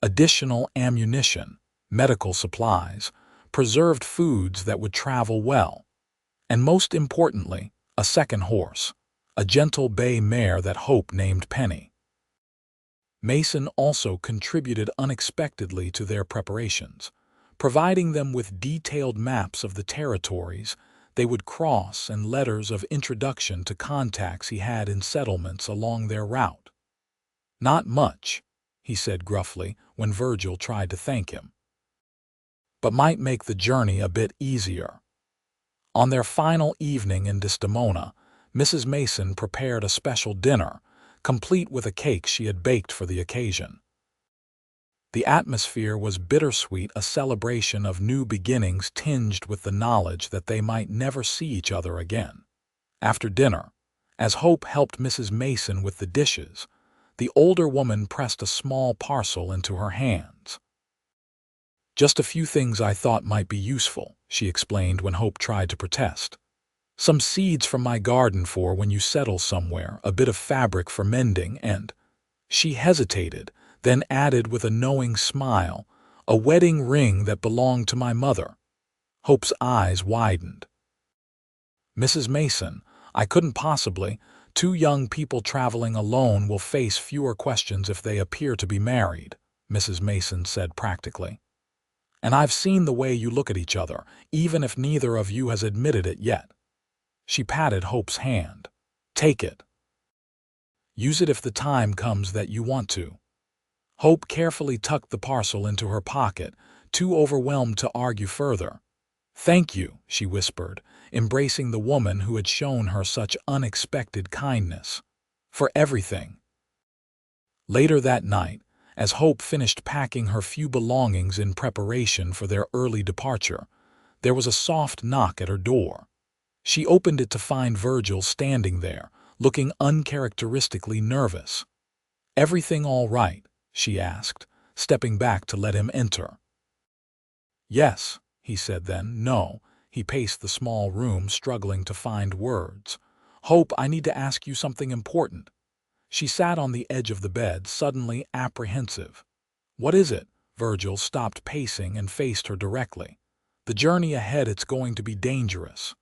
additional ammunition, medical supplies, preserved foods that would travel well, and most importantly, a second horse, a gentle bay mare that Hope named Penny. Mason also contributed unexpectedly to their preparations, providing them with detailed maps of the territories they would cross and letters of introduction to contacts he had in settlements along their route. "Not much," he said gruffly when Virgil tried to thank him, "but might make the journey a bit easier." On their final evening in Desdemona, Mrs. Mason prepared a special dinner, complete with a cake she had baked for the occasion. The atmosphere was bittersweet, a celebration of new beginnings tinged with the knowledge that they might never see each other again. After dinner, as Hope helped Mrs. Mason with the dishes, the older woman pressed a small parcel into her hands. "Just a few things I thought might be useful," she explained when Hope tried to protest. "Some seeds from my garden for when you settle somewhere, a bit of fabric for mending, and—" She hesitated, then added with a knowing smile, "a wedding ring that belonged to my mother." Hope's eyes widened. "Mrs. Mason, I couldn't possibly. Two young people traveling alone will face fewer questions if they appear to be married," Mrs. Mason said practically. "And I've seen the way you look at each other, even if neither of you has admitted it yet." She patted Hope's hand. "Take it. Use it if the time comes that you want to." Hope carefully tucked the parcel into her pocket, too overwhelmed to argue further. "Thank you," she whispered, embracing the woman who had shown her such unexpected kindness. "For everything." Later that night, as Hope finished packing her few belongings in preparation for their early departure, there was a soft knock at her door. She opened it to find Virgil standing there, looking uncharacteristically nervous. "Everything all right?" she asked, stepping back to let him enter. "Yes," he said then. "No." He paced the small room, struggling to find words. "Hope, I need to ask you something important." She sat on the edge of the bed, suddenly apprehensive. "What is it?" Virgil stopped pacing and faced her directly. "The journey ahead, it's going to be dangerous."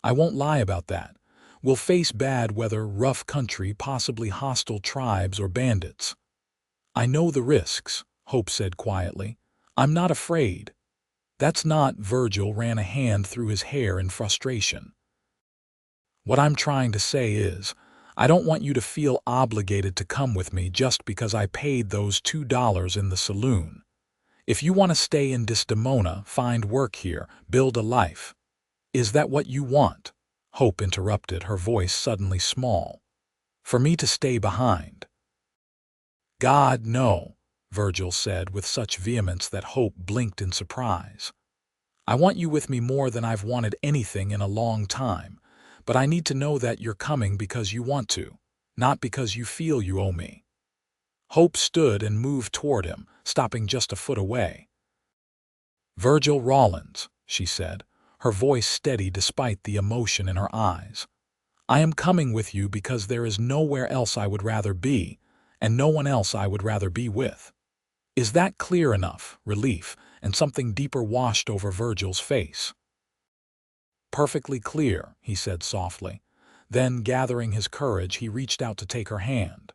"I won't lie about that. We'll face bad weather, rough country, possibly hostile tribes or bandits." "I know the risks," Hope said quietly. "I'm not afraid." "That's not—" Virgil ran a hand through his hair in frustration. "What I'm trying to say is, I don't want you to feel obligated to come with me just because I paid those $2 in the saloon. If you want to stay in Desdemona, find work here, build a life—" "Is that what you want?" Hope interrupted, her voice suddenly small. "For me to stay behind?" "God, no," Virgil said with such vehemence that Hope blinked in surprise. "I want you with me more than I've wanted anything in a long time, but I need to know that you're coming because you want to, not because you feel you owe me." Hope stood and moved toward him, stopping just a foot away. "Virgil Rawlins," she said, her voice steady despite the emotion in her eyes. "I am coming with you because there is nowhere else I would rather be, and no one else I would rather be with." Is that clear enough? Relief and something deeper washed over Virgil's face. "Perfectly clear," he said softly. Then, gathering his courage, he reached out to take her hand.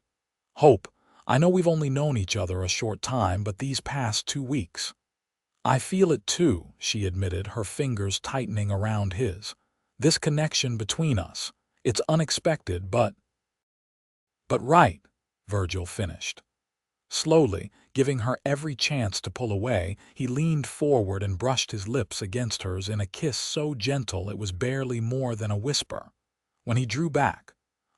"Hope, I know we've only known each other a short time, but these past 2 weeks—" "I feel it too," she admitted, her fingers tightening around his. "This connection between us, it's unexpected, but—" "But right," Virgil finished. Slowly, Giving her every chance to pull away, he leaned forward and brushed his lips against hers in a kiss so gentle it was barely more than a whisper. When he drew back,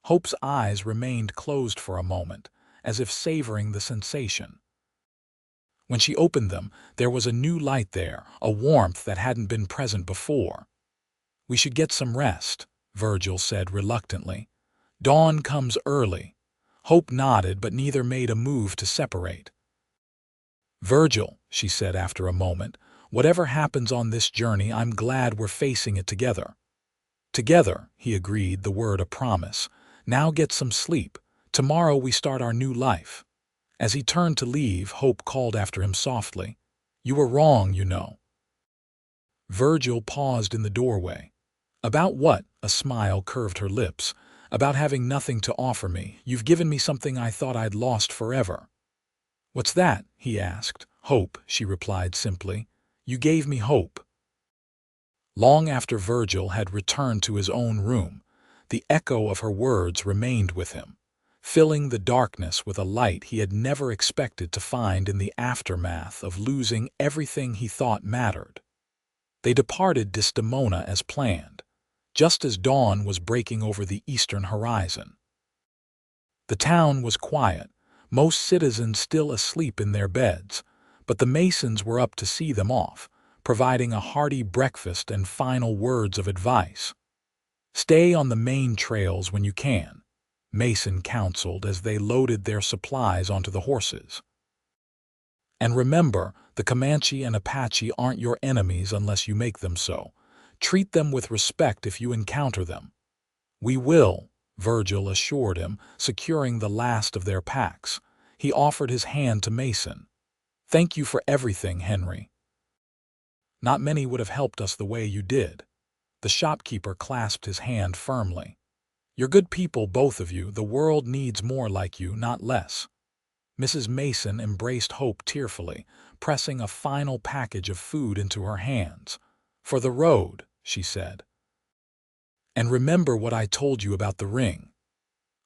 Hope's eyes remained closed for a moment, as if savoring the sensation. When she opened them, there was a new light there, a warmth that hadn't been present before. "We should get some rest," Virgil said reluctantly. "Dawn comes early." Hope nodded, but neither made a move to separate. "Virgil," she said after a moment, "whatever happens on this journey, I'm glad we're facing it together." "Together," he agreed, the word a promise. "Now get some sleep. Tomorrow we start our new life." As he turned to leave, Hope called after him softly, "You were wrong, you know." Virgil paused in the doorway. "About what?" A smile curved her lips. "About having nothing to offer me. You've given me something I thought I'd lost forever." "What's that?" he asked. "Hope," she replied simply. "You gave me hope." Long after Virgil had returned to his own room, the echo of her words remained with him, filling the darkness with a light he had never expected to find in the aftermath of losing everything he thought mattered. They departed Desdemona as planned, just as dawn was breaking over the eastern horizon. The town was quiet, most citizens still asleep in their beds, but the Masons were up to see them off, providing a hearty breakfast and final words of advice. "Stay on the main trails when you can," Mason counseled as they loaded their supplies onto the horses. "And remember, the Comanche and Apache aren't your enemies unless you make them so. Treat them with respect if you encounter them." "We will," Virgil assured him, securing the last of their packs. He offered his hand to Mason. "Thank you for everything, Henry. Not many would have helped us the way you did." The shopkeeper clasped his hand firmly. "You're good people, both of you. The world needs more like you, not less." Mrs. Mason embraced Hope tearfully, pressing a final package of food into her hands. "For the road," she said. "And remember what I told you about the ring."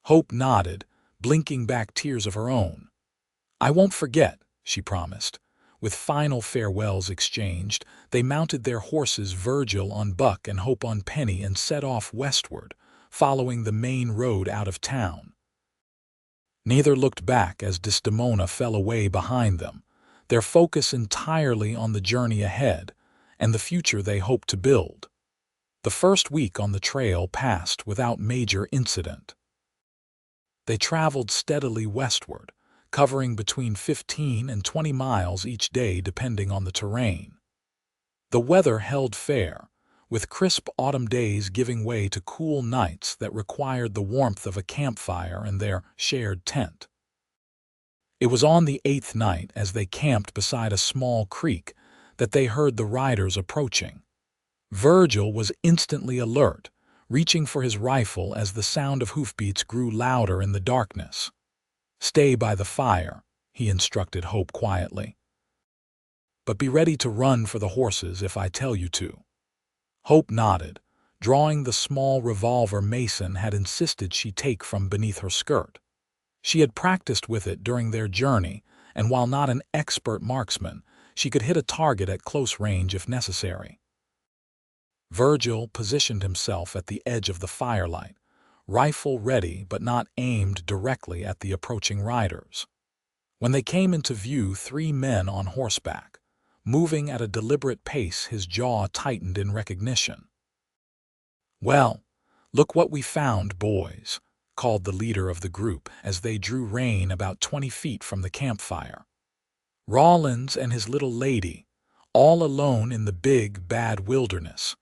Hope nodded, blinking back tears of her own. "I won't forget," she promised. With final farewells exchanged, they mounted their horses, Virgil on Buck and Hope on Penny, and set off westward, following the main road out of town. Neither looked back as Desdemona fell away behind them, their focus entirely on the journey ahead and the future they hoped to build. The first week on the trail passed without major incident. They traveled steadily westward, covering between 15 and 20 miles each day depending on the terrain. The weather held fair, with crisp autumn days giving way to cool nights that required the warmth of a campfire and their shared tent. It was on the 8th night, as they camped beside a small creek, that they heard the riders approaching. Virgil was instantly alert, reaching for his rifle as the sound of hoofbeats grew louder in the darkness. "Stay by the fire," he instructed Hope quietly. "But be ready to run for the horses if I tell you to." Hope nodded, drawing the small revolver Mason had insisted she take from beneath her skirt. She had practiced with it during their journey, and while not an expert marksman, she could hit a target at close range if necessary. Virgil positioned himself at the edge of the firelight, rifle ready but not aimed directly at the approaching riders. When they came into view, 3 men on horseback, moving at a deliberate pace, his jaw tightened in recognition. "Well, look what we found, boys," called the leader of the group as they drew rein about 20 feet from the campfire. "Rawlins and his little lady, all alone in the big, bad wilderness."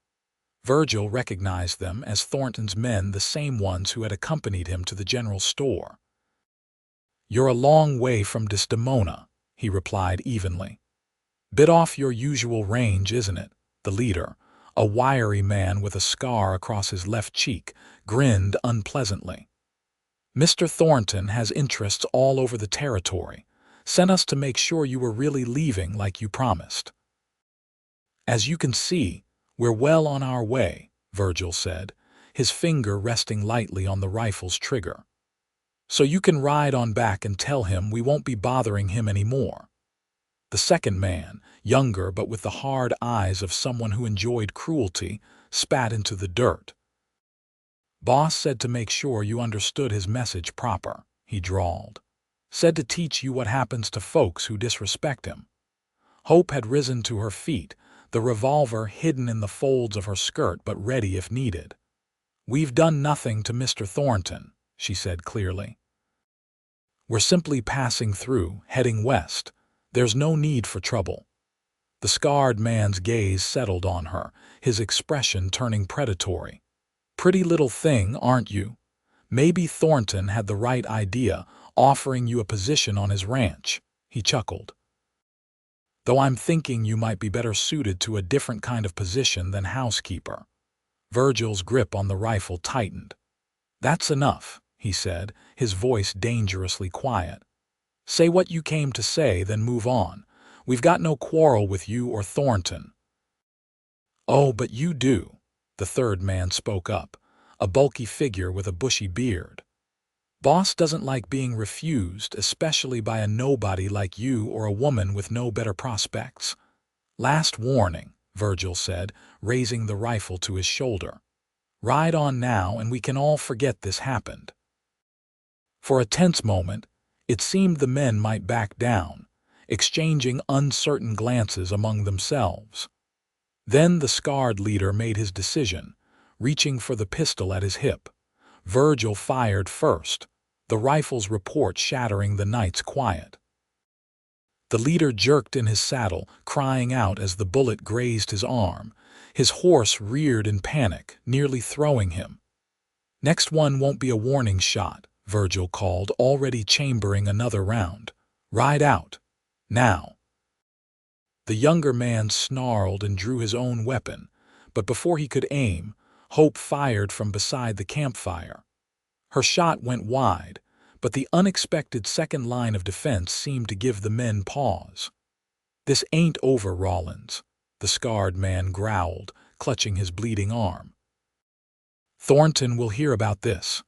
Virgil recognized them as Thornton's men, the same ones who had accompanied him to the general store. "You're a long way from Desdemona," he replied evenly. "Bit off your usual range, isn't it?" The leader, a wiry man with a scar across his left cheek, grinned unpleasantly. "Mr. Thornton has interests all over the territory. Sent us to make sure you were really leaving like you promised." "As you can see, we're well on our way," Virgil said, his finger resting lightly on the rifle's trigger. So you can ride on back and tell him we won't be bothering him anymore." The second man, younger but with the hard eyes of someone who enjoyed cruelty, spat into the dirt. "Boss said to make sure you understood his message proper," he drawled. "Said to teach you what happens to folks who disrespect him." Hope had risen to her feet, the revolver hidden in the folds of her skirt but ready if needed. "We've done nothing to Mr. Thornton," she said clearly. "We're simply passing through, heading west. There's no need for trouble." The scarred man's gaze settled on her, his expression turning predatory. "Pretty little thing, aren't you? Maybe Thornton had the right idea, offering you a position on his ranch," he chuckled. "Though I'm thinking you might be better suited to a different kind of position than housekeeper." Virgil's grip on the rifle tightened. "That's enough," he said, his voice dangerously quiet. "Say what you came to say, then move on. We've got no quarrel with you or Thornton." "Oh, but you do," the third man spoke up, a bulky figure with a bushy beard. "Boss doesn't like being refused, especially by a nobody like you or a woman with no better prospects." "Last warning," Virgil said, raising the rifle to his shoulder. "Ride on now and we can all forget this happened." For a tense moment, it seemed the men might back down, exchanging uncertain glances among themselves. Then the scarred leader made his decision, reaching for the pistol at his hip. Virgil fired first, the rifle's report shattering the night's quiet. The leader jerked in his saddle, crying out as the bullet grazed his arm. His horse reared in panic, nearly throwing him. "Next one won't be a warning shot," Virgil called, already chambering another round. "Ride out. Now." The younger man snarled and drew his own weapon, but before he could aim, Hope fired from beside the campfire. Her shot went wide, but the unexpected second line of defense seemed to give the men pause. "This ain't over, Rawlins," the scarred man growled, clutching his bleeding arm. "Thornton will hear about this."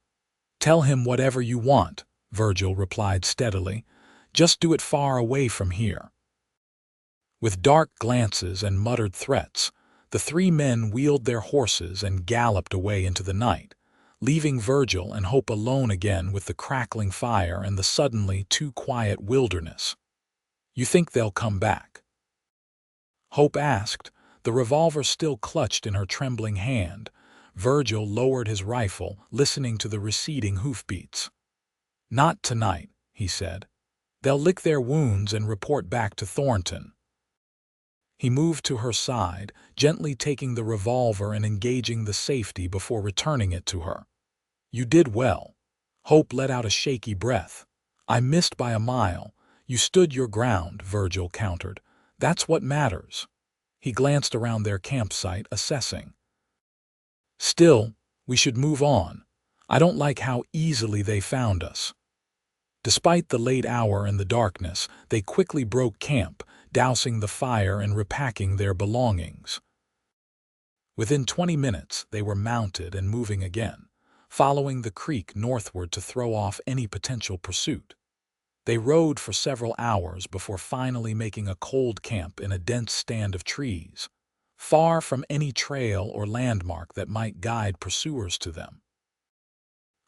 "Tell him whatever you want," Virgil replied steadily. "Just do it far away from here." With dark glances and muttered threats, the three men wheeled their horses and galloped away into the night, leaving Virgil and Hope alone again with the crackling fire and the suddenly too quiet wilderness. "You think they'll come back?" Hope asked, the revolver still clutched in her trembling hand. Virgil lowered his rifle, listening to the receding hoofbeats. "Not tonight," he said. "They'll lick their wounds and report back to Thornton." He moved to her side, gently taking the revolver and engaging the safety before returning it to her. "You did well." Hope let out a shaky breath. "I missed by a mile. You stood your ground," Virgil countered. "That's what matters." He glanced around their campsite, assessing. "Still, we should move on. I don't like how easily they found us." Despite the late hour and the darkness, they quickly broke camp, dousing the fire and repacking their belongings. Within 20 minutes, they were mounted and moving again, following the creek northward to throw off any potential pursuit. They rode for several hours before finally making a cold camp in a dense stand of trees, far from any trail or landmark that might guide pursuers to them.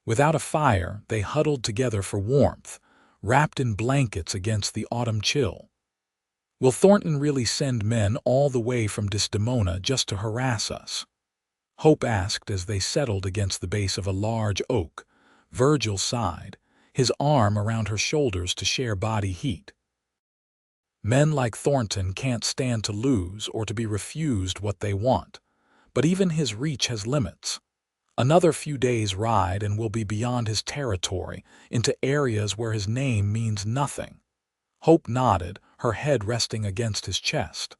Without a fire, they huddled together for warmth, wrapped in blankets against the autumn chill. "Will Thornton really send men all the way from Desdemona just to harass us?" Hope asked as they settled against the base of a large oak. Virgil sighed, his arm around her shoulders to share body heat. "Men like Thornton can't stand to lose or to be refused what they want, but even his reach has limits. Another few days' ride and we'll be beyond his territory, into areas where his name means nothing." Hope nodded, her head resting against his chest.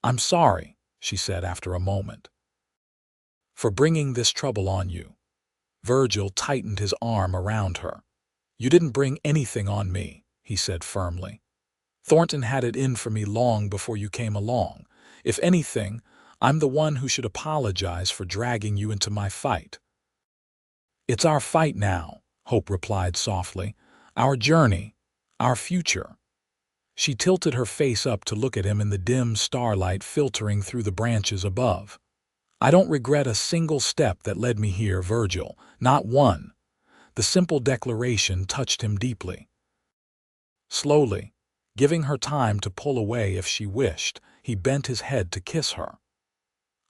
"I'm sorry," she said after a moment, "for bringing this trouble on you." Virgil tightened his arm around her. "You didn't bring anything on me," he said firmly. "Thornton had it in for me long before you came along. If anything, I'm the one who should apologize for dragging you into my fight." "It's our fight now," Hope replied softly. "Our journey, our future." She tilted her face up to look at him in the dim starlight filtering through the branches above. "I don't regret a single step that led me here, Virgil, not one." The simple declaration touched him deeply. Slowly, giving her time to pull away if she wished, he bent his head to kiss her.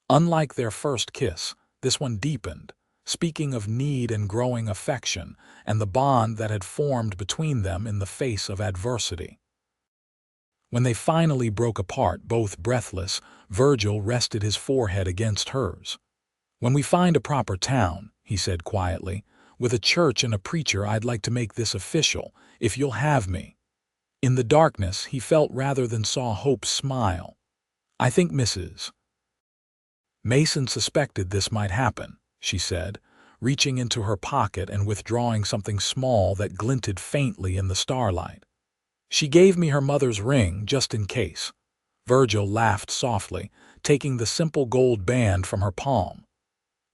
Unlike their first kiss, this one deepened, speaking of need and growing affection, and the bond that had formed between them in the face of adversity. When they finally broke apart, both breathless, Virgil rested his forehead against hers. "When we find a proper town," he said quietly, "with a church and a preacher, I'd like to make this official, if you'll have me." In the darkness, he felt rather than saw Hope smile. "I think Mrs. Mason suspected this might happen," she said, reaching into her pocket and withdrawing something small that glinted faintly in the starlight. "She gave me her mother's ring just in case." Virgil laughed softly, taking the simple gold band from her palm.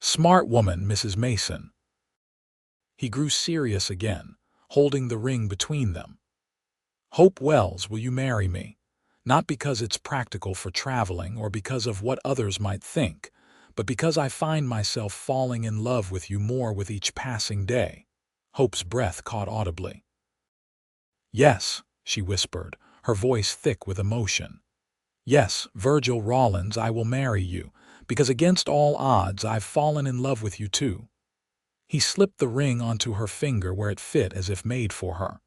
"Smart woman, Mrs. Mason." He grew serious again, holding the ring between them. "Hope Wells, will you marry me? Not because it's practical for traveling or because of what others might think, but because I find myself falling in love with you more with each passing day." Hope's breath caught audibly. "Yes," she whispered, her voice thick with emotion. "Yes, Virgil Rawlins, I will marry you, because against all odds I've fallen in love with you too." He slipped the ring onto her finger where it fit as if made for her.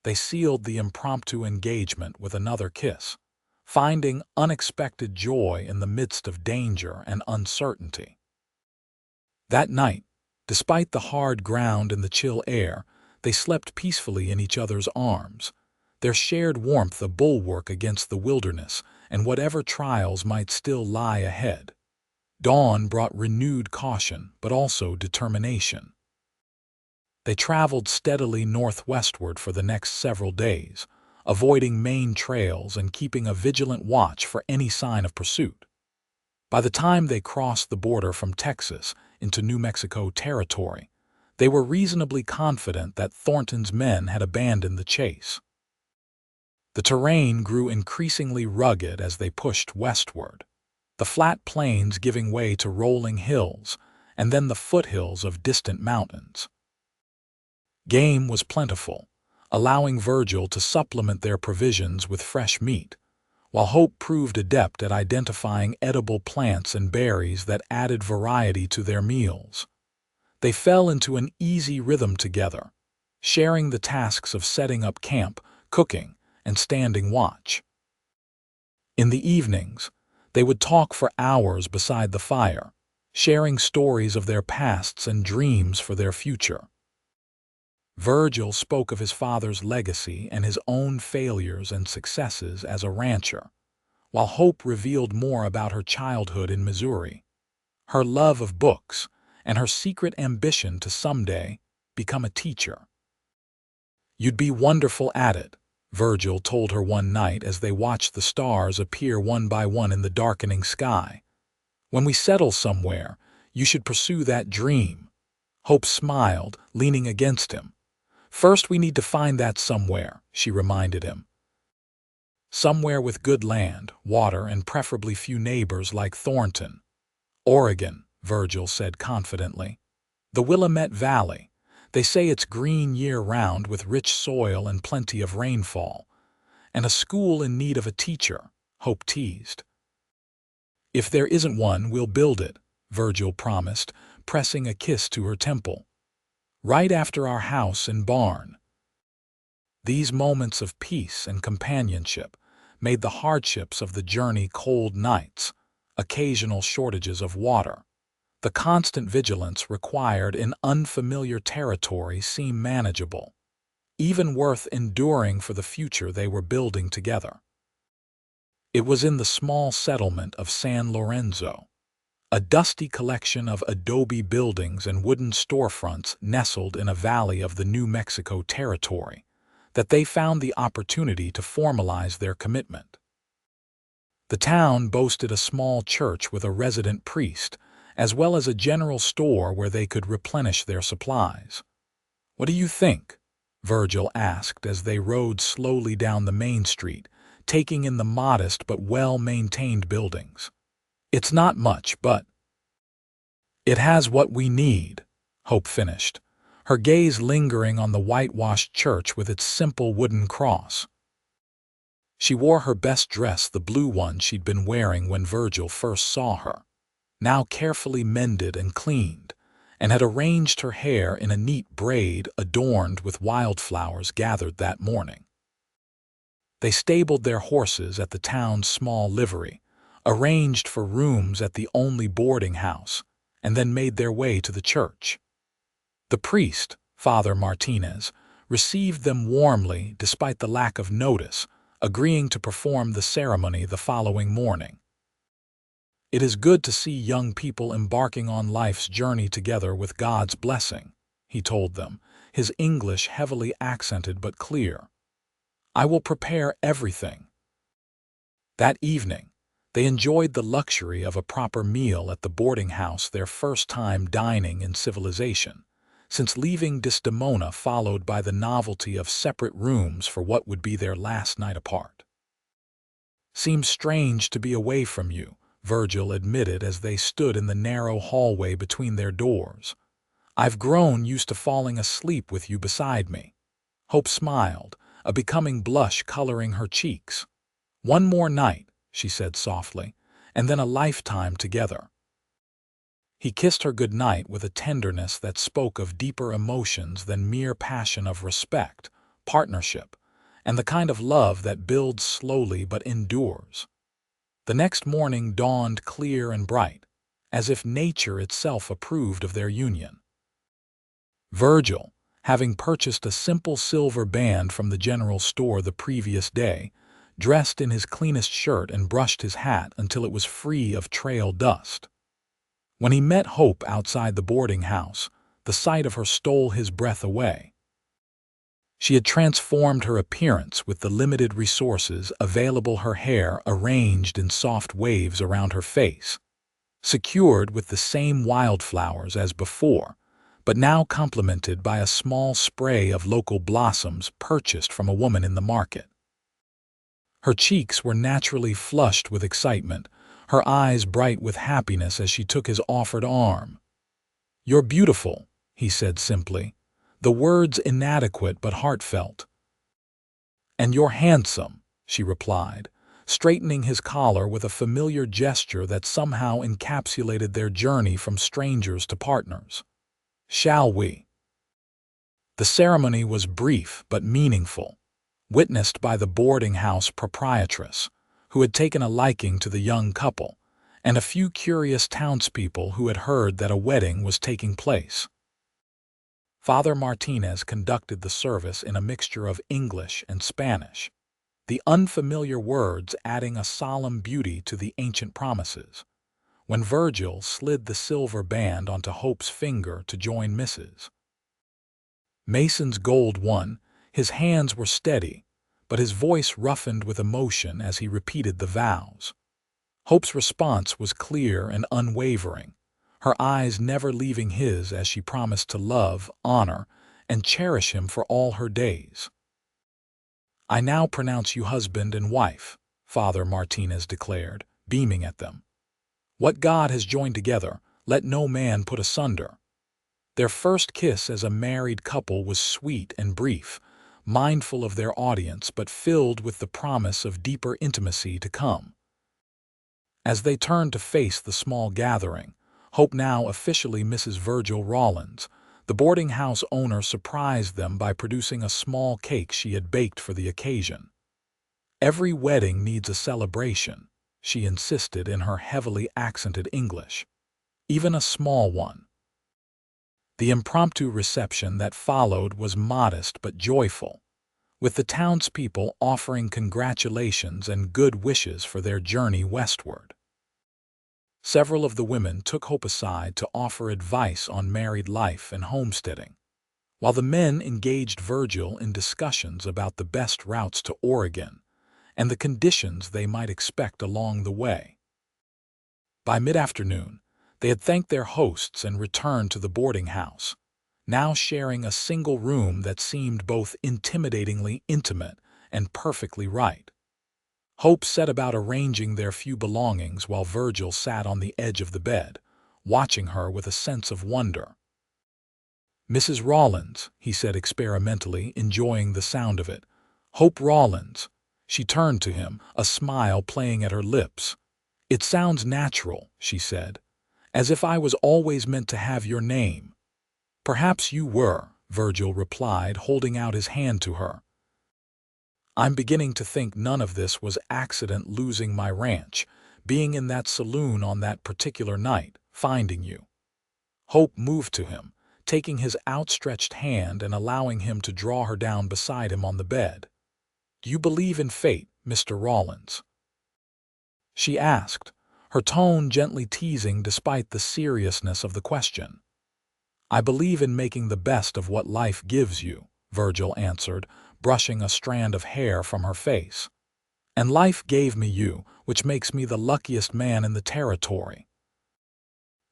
They sealed the impromptu engagement with another kiss, finding unexpected joy in the midst of danger and uncertainty. That night, despite the hard ground and the chill air, they slept peacefully in each other's arms, their shared warmth a bulwark against the wilderness and whatever trials might still lie ahead. Dawn brought renewed caution, but also determination. They traveled steadily northwestward for the next several days, avoiding main trails and keeping a vigilant watch for any sign of pursuit. By the time they crossed the border from Texas into New Mexico territory, they were reasonably confident that Thornton's men had abandoned the chase. The terrain grew increasingly rugged as they pushed westward, the flat plains giving way to rolling hills, and then the foothills of distant mountains. Game was plentiful, allowing Virgil to supplement their provisions with fresh meat, while Hope proved adept at identifying edible plants and berries that added variety to their meals. They fell into an easy rhythm together, sharing the tasks of setting up camp, cooking, and standing watch. In the evenings, they would talk for hours beside the fire, sharing stories of their pasts and dreams for their future. Virgil spoke of his father's legacy and his own failures and successes as a rancher, while Hope revealed more about her childhood in Missouri, her love of books, and her secret ambition to someday become a teacher. "You'd be wonderful at it," Virgil told her one night as they watched the stars appear one by one in the darkening sky. "When we settle somewhere, you should pursue that dream." Hope smiled, leaning against him. "First, we need to find that somewhere," she reminded him. "Somewhere with good land, water, and preferably few neighbors like Thornton." "Oregon," Virgil said confidently. "The Willamette Valley. They say it's green year-round with rich soil and plenty of rainfall. And a school in need of a teacher," Hope teased. "If there isn't one, we'll build it," Virgil promised, pressing a kiss to her temple. "Right after our house and barn." These moments of peace and companionship made the hardships of the journey, cold nights, occasional shortages of water, the constant vigilance required in unfamiliar territory seem manageable, even worth enduring for the future they were building together. It was in the small settlement of San Lorenzo, a dusty collection of adobe buildings and wooden storefronts nestled in a valley of the New Mexico territory, that they found the opportunity to formalize their commitment. The town boasted a small church with a resident priest, as well as a general store where they could replenish their supplies. "What do you think?" Virgil asked as they rode slowly down the main street, taking in the modest but well-maintained buildings. "It's not much, but it has what we need," Hope finished, her gaze lingering on the whitewashed church with its simple wooden cross. She wore her best dress, the blue one she'd been wearing when Virgil first saw her, now carefully mended and cleaned, and had arranged her hair in a neat braid adorned with wildflowers gathered that morning. They stabled their horses at the town's small livery, arranged for rooms at the only boarding house, and then made their way to the church. The priest, Father Martinez, received them warmly despite the lack of notice, agreeing to perform the ceremony the following morning. "It is good to see young people embarking on life's journey together with God's blessing," he told them, his English heavily accented but clear. "I will prepare everything." That evening, they enjoyed the luxury of a proper meal at the boarding house, their first time dining in civilization, since leaving Desdemona, followed by the novelty of separate rooms for what would be their last night apart. "Seems strange to be away from you," Virgil admitted as they stood in the narrow hallway between their doors. "I've grown used to falling asleep with you beside me." Hope smiled, a becoming blush coloring her cheeks. "One more night," she said softly, "and then a lifetime together." He kissed her good night with a tenderness that spoke of deeper emotions than mere passion, of respect, partnership, and the kind of love that builds slowly but endures. The next morning dawned clear and bright, as if nature itself approved of their union. Virgil, having purchased a simple silver band from the general store the previous day, dressed in his cleanest shirt and brushed his hat until it was free of trail dust. When he met Hope outside the boarding house, the sight of her stole his breath away. She had transformed her appearance with the limited resources available, her hair arranged in soft waves around her face, secured with the same wildflowers as before, but now complemented by a small spray of local blossoms purchased from a woman in the market. Her cheeks were naturally flushed with excitement, her eyes bright with happiness as she took his offered arm. "You're beautiful," he said simply, the words inadequate but heartfelt. "And you're handsome," she replied, straightening his collar with a familiar gesture that somehow encapsulated their journey from strangers to partners. "Shall we?" The ceremony was brief but meaningful, witnessed by the boarding house proprietress, who had taken a liking to the young couple, and a few curious townspeople who had heard that a wedding was taking place. Father Martinez conducted the service in a mixture of English and Spanish, the unfamiliar words adding a solemn beauty to the ancient promises, when Virgil slid the silver band onto Hope's finger to join Mrs. Mason's gold one. His hands were steady, but his voice roughened with emotion as he repeated the vows. Hope's response was clear and unwavering, her eyes never leaving his as she promised to love, honor, and cherish him for all her days. "I now pronounce you husband and wife," Father Martinez declared, beaming at them. "What God has joined together, let no man put asunder." Their first kiss as a married couple was sweet and brief, mindful of their audience but filled with the promise of deeper intimacy to come. As they turned to face the small gathering, Hope, now officially Mrs. Virgil Rawlins, the boarding house owner, surprised them by producing a small cake she had baked for the occasion. "Every wedding needs a celebration," she insisted in her heavily accented English, "even a small one." The impromptu reception that followed was modest but joyful, with the townspeople offering congratulations and good wishes for their journey westward. Several of the women took Hope aside to offer advice on married life and homesteading, while the men engaged Virgil in discussions about the best routes to Oregon and the conditions they might expect along the way. By mid-afternoon, they had thanked their hosts and returned to the boarding house, now sharing a single room that seemed both intimidatingly intimate and perfectly right. Hope set about arranging their few belongings while Virgil sat on the edge of the bed, watching her with a sense of wonder. "Mrs. Rawlins," he said experimentally, enjoying the sound of it. "Hope Rawlins." She turned to him, a smile playing at her lips. "It sounds natural," she said, "as if I was always meant to have your name." "Perhaps you were," Virgil replied, holding out his hand to her. "I'm beginning to think none of this was accident, losing my ranch, being in that saloon on that particular night, finding you." Hope moved to him, taking his outstretched hand and allowing him to draw her down beside him on the bed. "Do you believe in fate, Mr. Rawlins?" she asked, her tone gently teasing despite the seriousness of the question. "I believe in making the best of what life gives you," Virgil answered, brushing a strand of hair from her face. "And life gave me you, which makes me the luckiest man in the territory."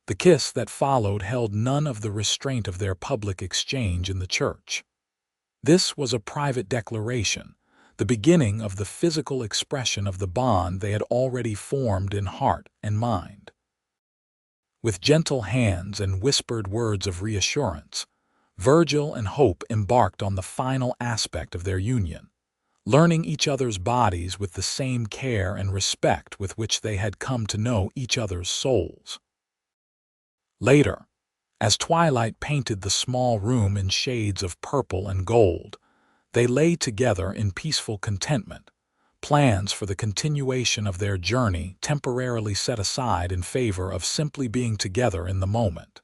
The kiss that followed held none of the restraint of their public exchange in the church. This was a private declaration, the beginning of the physical expression of the bond they had already formed in heart and mind. With gentle hands and whispered words of reassurance, Virgil and Hope embarked on the final aspect of their union, learning each other's bodies with the same care and respect with which they had come to know each other's souls. Later, as twilight painted the small room in shades of purple and gold, they lay together in peaceful contentment, plans for the continuation of their journey temporarily set aside in favor of simply being together in the moment.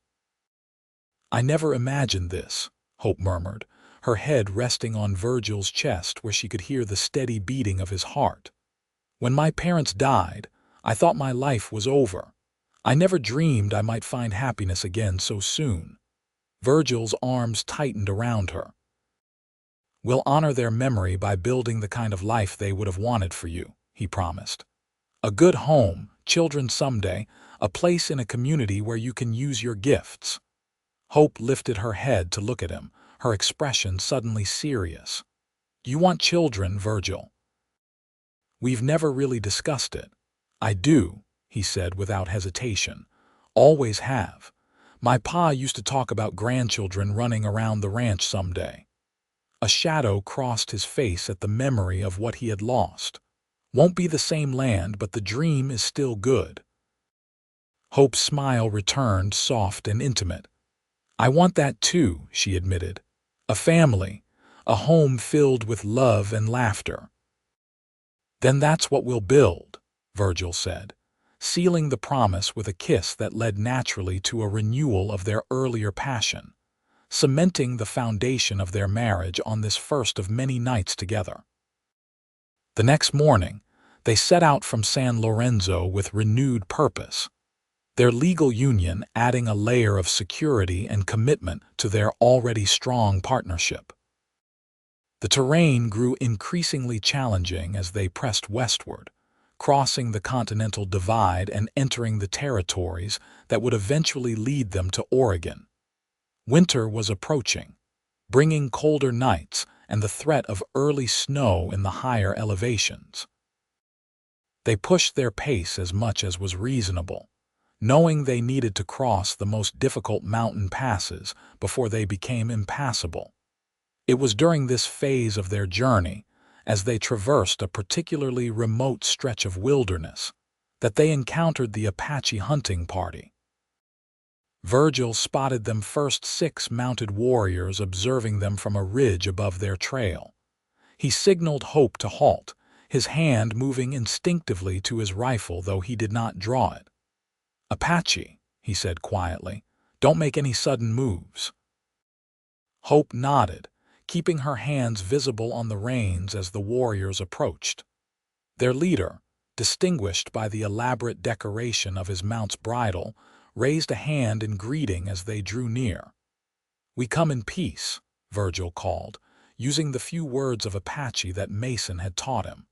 "I never imagined this," Hope murmured, her head resting on Virgil's chest where she could hear the steady beating of his heart. "When my parents died, I thought my life was over. I never dreamed I might find happiness again so soon." Virgil's arms tightened around her. "We'll honor their memory by building the kind of life they would have wanted for you," he promised. "A good home, children someday, a place in a community where you can use your gifts." Hope lifted her head to look at him, her expression suddenly serious. "You want children, Virgil?" "We've never really discussed it." "I do," he said without hesitation. "Always have. My pa used to talk about grandchildren running around the ranch someday." A shadow crossed his face at the memory of what he had lost. "Won't be the same land, but the dream is still good." Hope's smile returned, soft and intimate. "I want that too," she admitted. "A family, a home filled with love and laughter." "Then that's what we'll build," Virgil said, sealing the promise with a kiss that led naturally to a renewal of their earlier passion, cementing the foundation of their marriage on this first of many nights together. The next morning, they set out from San Lorenzo with renewed purpose, their legal union adding a layer of security and commitment to their already strong partnership. The terrain grew increasingly challenging as they pressed westward, crossing the continental divide and entering the territories that would eventually lead them to Oregon. Winter was approaching, bringing colder nights and the threat of early snow in the higher elevations. They pushed their pace as much as was reasonable, knowing they needed to cross the most difficult mountain passes before they became impassable. It was during this phase of their journey, as they traversed a particularly remote stretch of wilderness, that they encountered the Apache hunting party. Virgil spotted them first, 6 mounted warriors observing them from a ridge above their trail. He signaled Hope to halt, his hand moving instinctively to his rifle though he did not draw it. "Apache," he said quietly, "don't make any sudden moves." Hope nodded, keeping her hands visible on the reins as the warriors approached. Their leader, distinguished by the elaborate decoration of his mount's bridle, raised a hand in greeting as they drew near. "We come in peace," Virgil called, using the few words of Apache that Mason had taught him.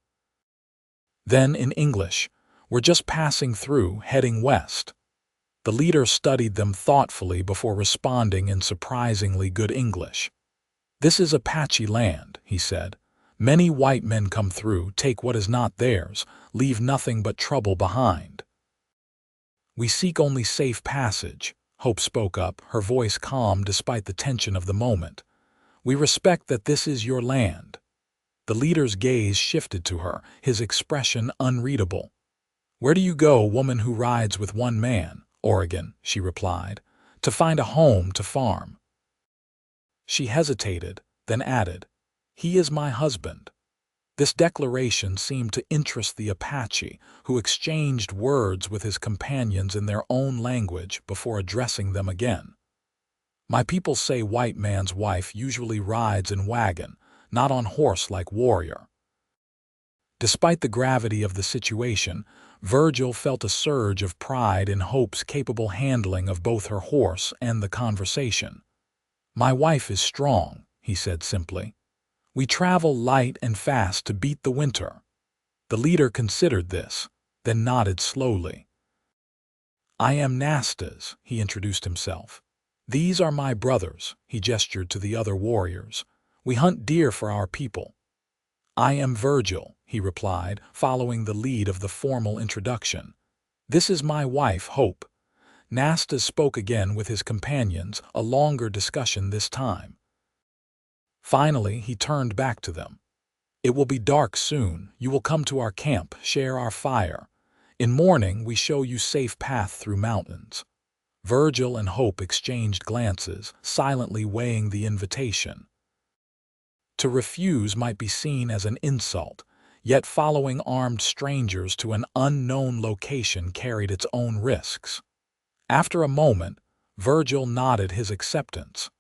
Then in English, "We're just passing through, heading west." The leader studied them thoughtfully before responding in surprisingly good English. "This is Apache land," he said. "Many white men come through, take what is not theirs, leave nothing but trouble behind. We seek only safe passage," Hope spoke up, her voice calm despite the tension of the moment. "We respect that this is your land." The leader's gaze shifted to her, his expression unreadable. "Where do you go, woman who rides with one man?" "Oregon," she replied. "To find a home to farm." She hesitated, then added, "He is my husband." This declaration seemed to interest the Apache, who exchanged words with his companions in their own language before addressing them again. "My people say white man's wife usually rides in wagon, not on horse like warrior." Despite the gravity of the situation, Virgil felt a surge of pride in Hope's capable handling of both her horse and the conversation. "My wife is strong," he said simply. "We travel light and fast to beat the winter." The leader considered this, then nodded slowly. "I am Nastas," he introduced himself. "These are my brothers," he gestured to the other warriors. "We hunt deer for our people." "I am Virgil," he replied, following the lead of the formal introduction. "This is my wife, Hope." Nastas spoke again with his companions, a longer discussion this time. Finally, he turned back to them. "It will be dark soon. You will come to our camp, share our fire. In morning, we show you safe path through mountains." Virgil and Hope exchanged glances, silently weighing the invitation. To refuse might be seen as an insult, yet following armed strangers to an unknown location carried its own risks. After a moment, Virgil nodded his acceptance.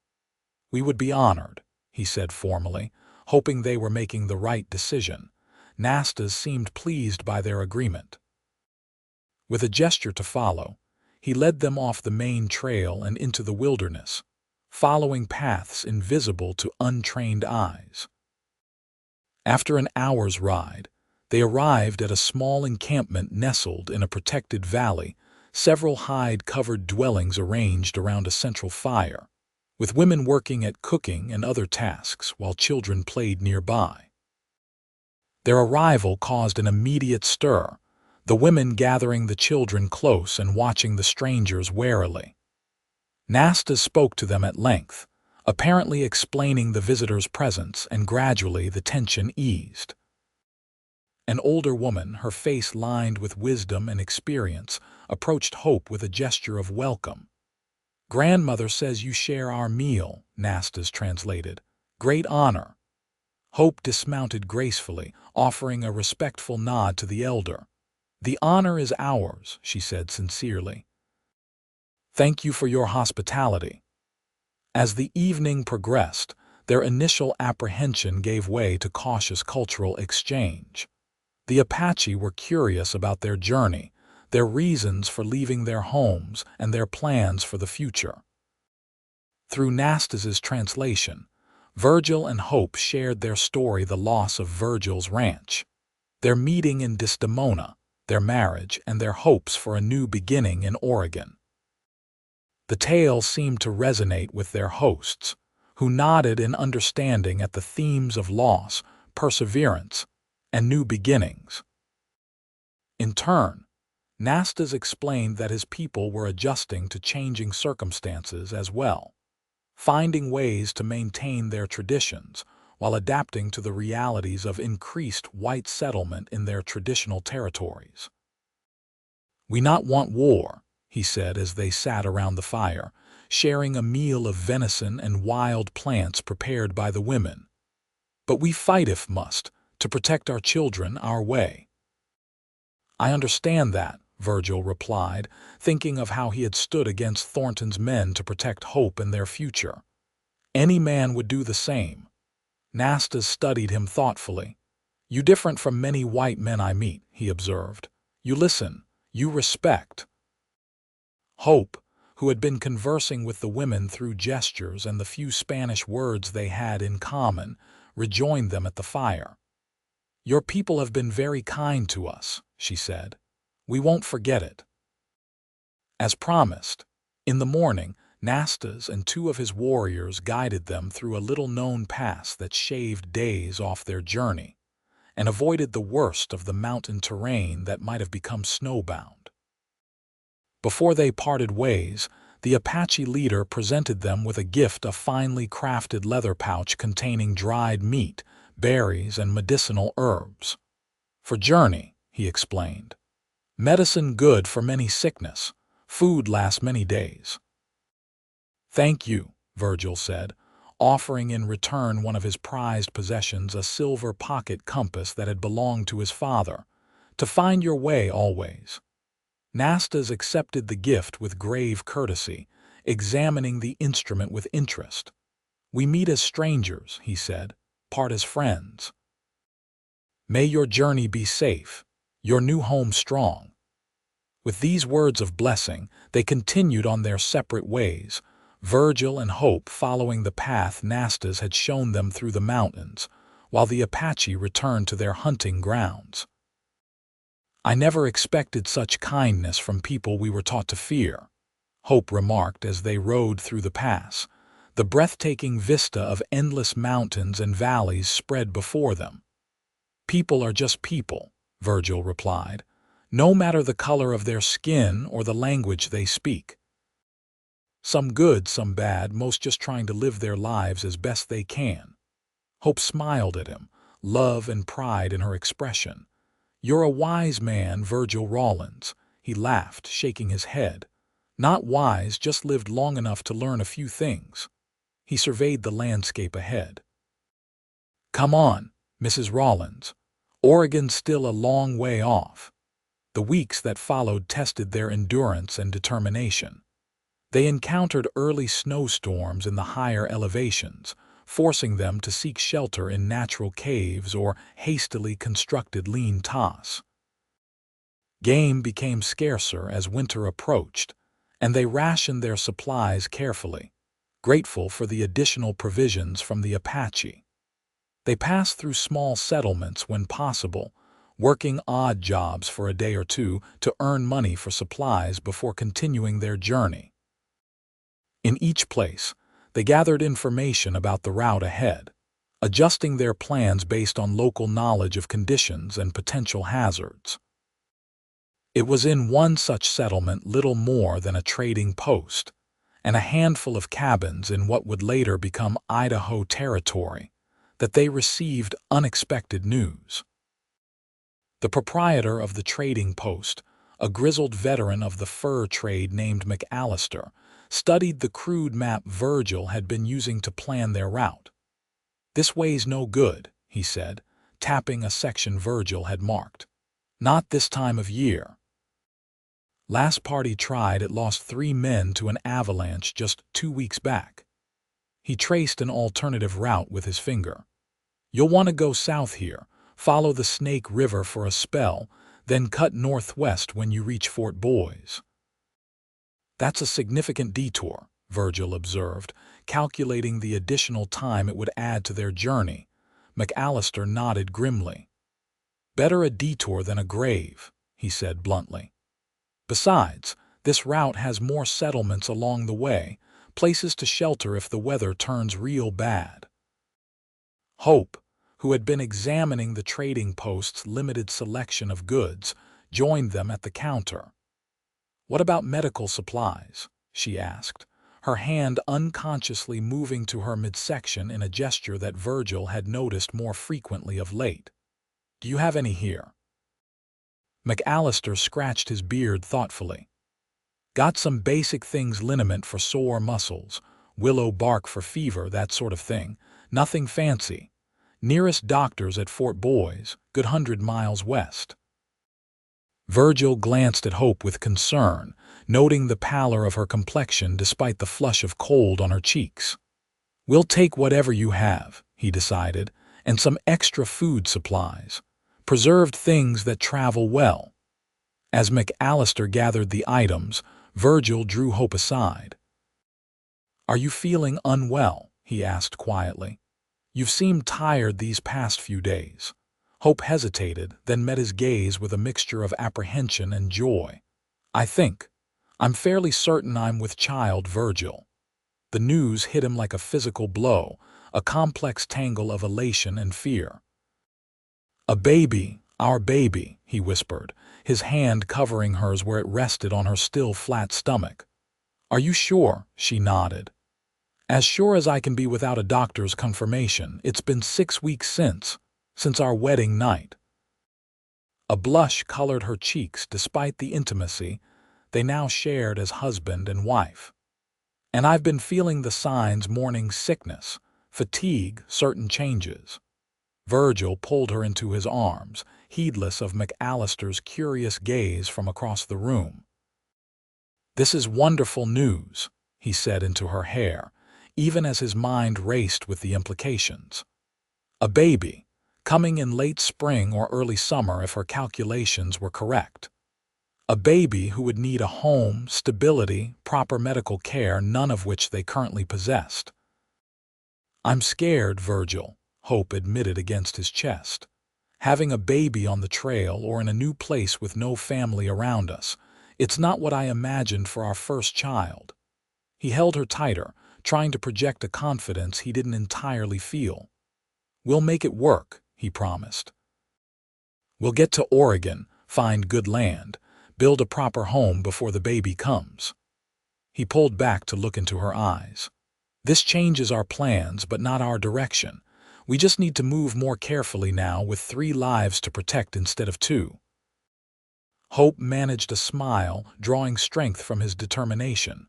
"We would be honored," he said formally, hoping they were making the right decision. Nastas seemed pleased by their agreement. With a gesture to follow, he led them off the main trail and into the wilderness, following paths invisible to untrained eyes. After an hour's ride, they arrived at a small encampment nestled in a protected valley, several hide-covered dwellings arranged around a central fire, with women working at cooking and other tasks while children played nearby. Their arrival caused an immediate stir, the women gathering the children close and watching the strangers warily. Nastas spoke to them at length, apparently explaining the visitors' presence, and gradually the tension eased. An older woman, her face lined with wisdom and experience, approached Hope with a gesture of welcome. "Grandmother says you share our meal," Nastas translated. "Great honor." Hope dismounted gracefully, offering a respectful nod to the elder. "The honor is ours," she said sincerely. "Thank you for your hospitality." As the evening progressed, their initial apprehension gave way to cautious cultural exchange. The Apache were curious about their journey, their reasons for leaving their homes, and their plans for the future. Through Nastas's translation, Virgil and Hope shared their story: the loss of Virgil's ranch, their meeting in Desdemona, their marriage, and their hopes for a new beginning in Oregon. The tale seemed to resonate with their hosts, who nodded in understanding at the themes of loss, perseverance, and new beginnings. In turn, Nastas explained that his people were adjusting to changing circumstances as well, finding ways to maintain their traditions while adapting to the realities of increased white settlement in their traditional territories. "We not want war," he said as they sat around the fire, sharing a meal of venison and wild plants prepared by the women. "But we fight if must, to protect our children our way." "I understand that," Virgil replied, thinking of how he had stood against Thornton's men to protect Hope and their future. "Any man would do the same." Nastas studied him thoughtfully. "You different from many white men I meet," he observed. "You listen, you respect." Hope, who had been conversing with the women through gestures and the few Spanish words they had in common, rejoined them at the fire. "Your people have been very kind to us," she said. "We won't forget it." As promised, in the morning, Nastas and two of his warriors guided them through a little-known pass that shaved days off their journey and avoided the worst of the mountain terrain that might have become snowbound. Before they parted ways, the Apache leader presented them with a gift, a finely crafted leather pouch containing dried meat, berries, and medicinal herbs. "For journey," he explained. "Medicine good for many sickness. Food lasts many days." "Thank you," Virgil said, offering in return one of his prized possessions, a silver pocket compass that had belonged to his father. "To find your way always." Nastas accepted the gift with grave courtesy, examining the instrument with interest. "We meet as strangers," he said, "part as friends. May your journey be safe, your new home strong." With these words of blessing, they continued on their separate ways, Virgil and Hope following the path Nastas had shown them through the mountains, while the Apache returned to their hunting grounds. "I never expected such kindness from people we were taught to fear," Hope remarked as they rode through the pass. The breathtaking vista of endless mountains and valleys spread before them. "People are just people," Virgil replied, "no matter the color of their skin or the language they speak. Some good, some bad, most just trying to live their lives as best they can." Hope smiled at him, love and pride in her expression. "You're a wise man, Virgil Rawlins," he laughed, shaking his head. "Not wise, just lived long enough to learn a few things." He surveyed the landscape ahead. "Come on, Mrs. Rawlins. Oregon's still a long way off." The weeks that followed tested their endurance and determination. They encountered early snowstorms in the higher elevations, forcing them to seek shelter in natural caves or hastily constructed lean toss. Game became scarcer as winter approached, and they rationed their supplies carefully, grateful for the additional provisions from the Apache. They passed through small settlements when possible, working odd jobs for a day or two to earn money for supplies before continuing their journey. In each place, they gathered information about the route ahead, adjusting their plans based on local knowledge of conditions and potential hazards. It was in one such settlement, little more than a trading post, and a handful of cabins in what would later become Idaho territory, that they received unexpected news. The proprietor of the trading post, a grizzled veteran of the fur trade named McAllister, studied the crude map Virgil had been using to plan their route. "This way's no good," he said, tapping a section Virgil had marked. "Not this time of year. Last party tried it, lost 3 men to an avalanche just 2 weeks back." He traced an alternative route with his finger. "You'll want to go south here, follow the Snake River for a spell, then cut northwest when you reach Fort Boys." "That's a significant detour," Virgil observed, calculating the additional time it would add to their journey. McAllister nodded grimly. "Better a detour than a grave," he said bluntly. "Besides, this route has more settlements along the way, places to shelter if the weather turns real bad." Hope, who had been examining the trading post's limited selection of goods, joined them at the counter. "What about medical supplies?" she asked, her hand unconsciously moving to her midsection in a gesture that Virgil had noticed more frequently of late. "Do you have any here?" McAllister scratched his beard thoughtfully. "Got some basic things, liniment for sore muscles, willow bark for fever, that sort of thing. Nothing fancy. Nearest doctor's at Fort Boys, good 100 miles west." Virgil glanced at Hope with concern, noting the pallor of her complexion despite the flush of cold on her cheeks. "We'll take whatever you have," he decided, "and some extra food supplies. Preserved things that travel well." As McAllister gathered the items, Virgil drew Hope aside. "Are you feeling unwell?" he asked quietly. "You've seemed tired these past few days." Hope hesitated, then met his gaze with a mixture of apprehension and joy. "I think I'm fairly certain I'm with child Virgil. The news hit him like a physical blow, a complex tangle of elation and fear. A baby, our baby, he whispered, his hand covering hers where it rested on her still flat stomach. Are you sure? She nodded. As sure as I can be without a doctor's confirmation. It's been 6 weeks since our wedding night. A blush colored her cheeks despite the intimacy they now shared as husband and wife. And I've been feeling the signs: morning sickness, fatigue, certain changes. Virgil pulled her into his arms, heedless of McAllister's curious gaze from across the room. This is wonderful news, he said into her hair, even as his mind raced with the implications. A baby, coming in late spring or early summer if her calculations were correct. A baby who would need a home, stability, proper medical care, none of which they currently possessed. I'm scared, Virgil, Hope admitted against his chest. Having a baby on the trail or in a new place with no family around us, it's not what I imagined for our first child. He held her tighter, trying to project a confidence he didn't entirely feel. We'll make it work, he promised. We'll get to Oregon, find good land, build a proper home before the baby comes. He pulled back to look into her eyes. This changes our plans, but not our direction. We just need to move more carefully now, with 3 lives to protect instead of 2. Hope managed a smile, drawing strength from his determination.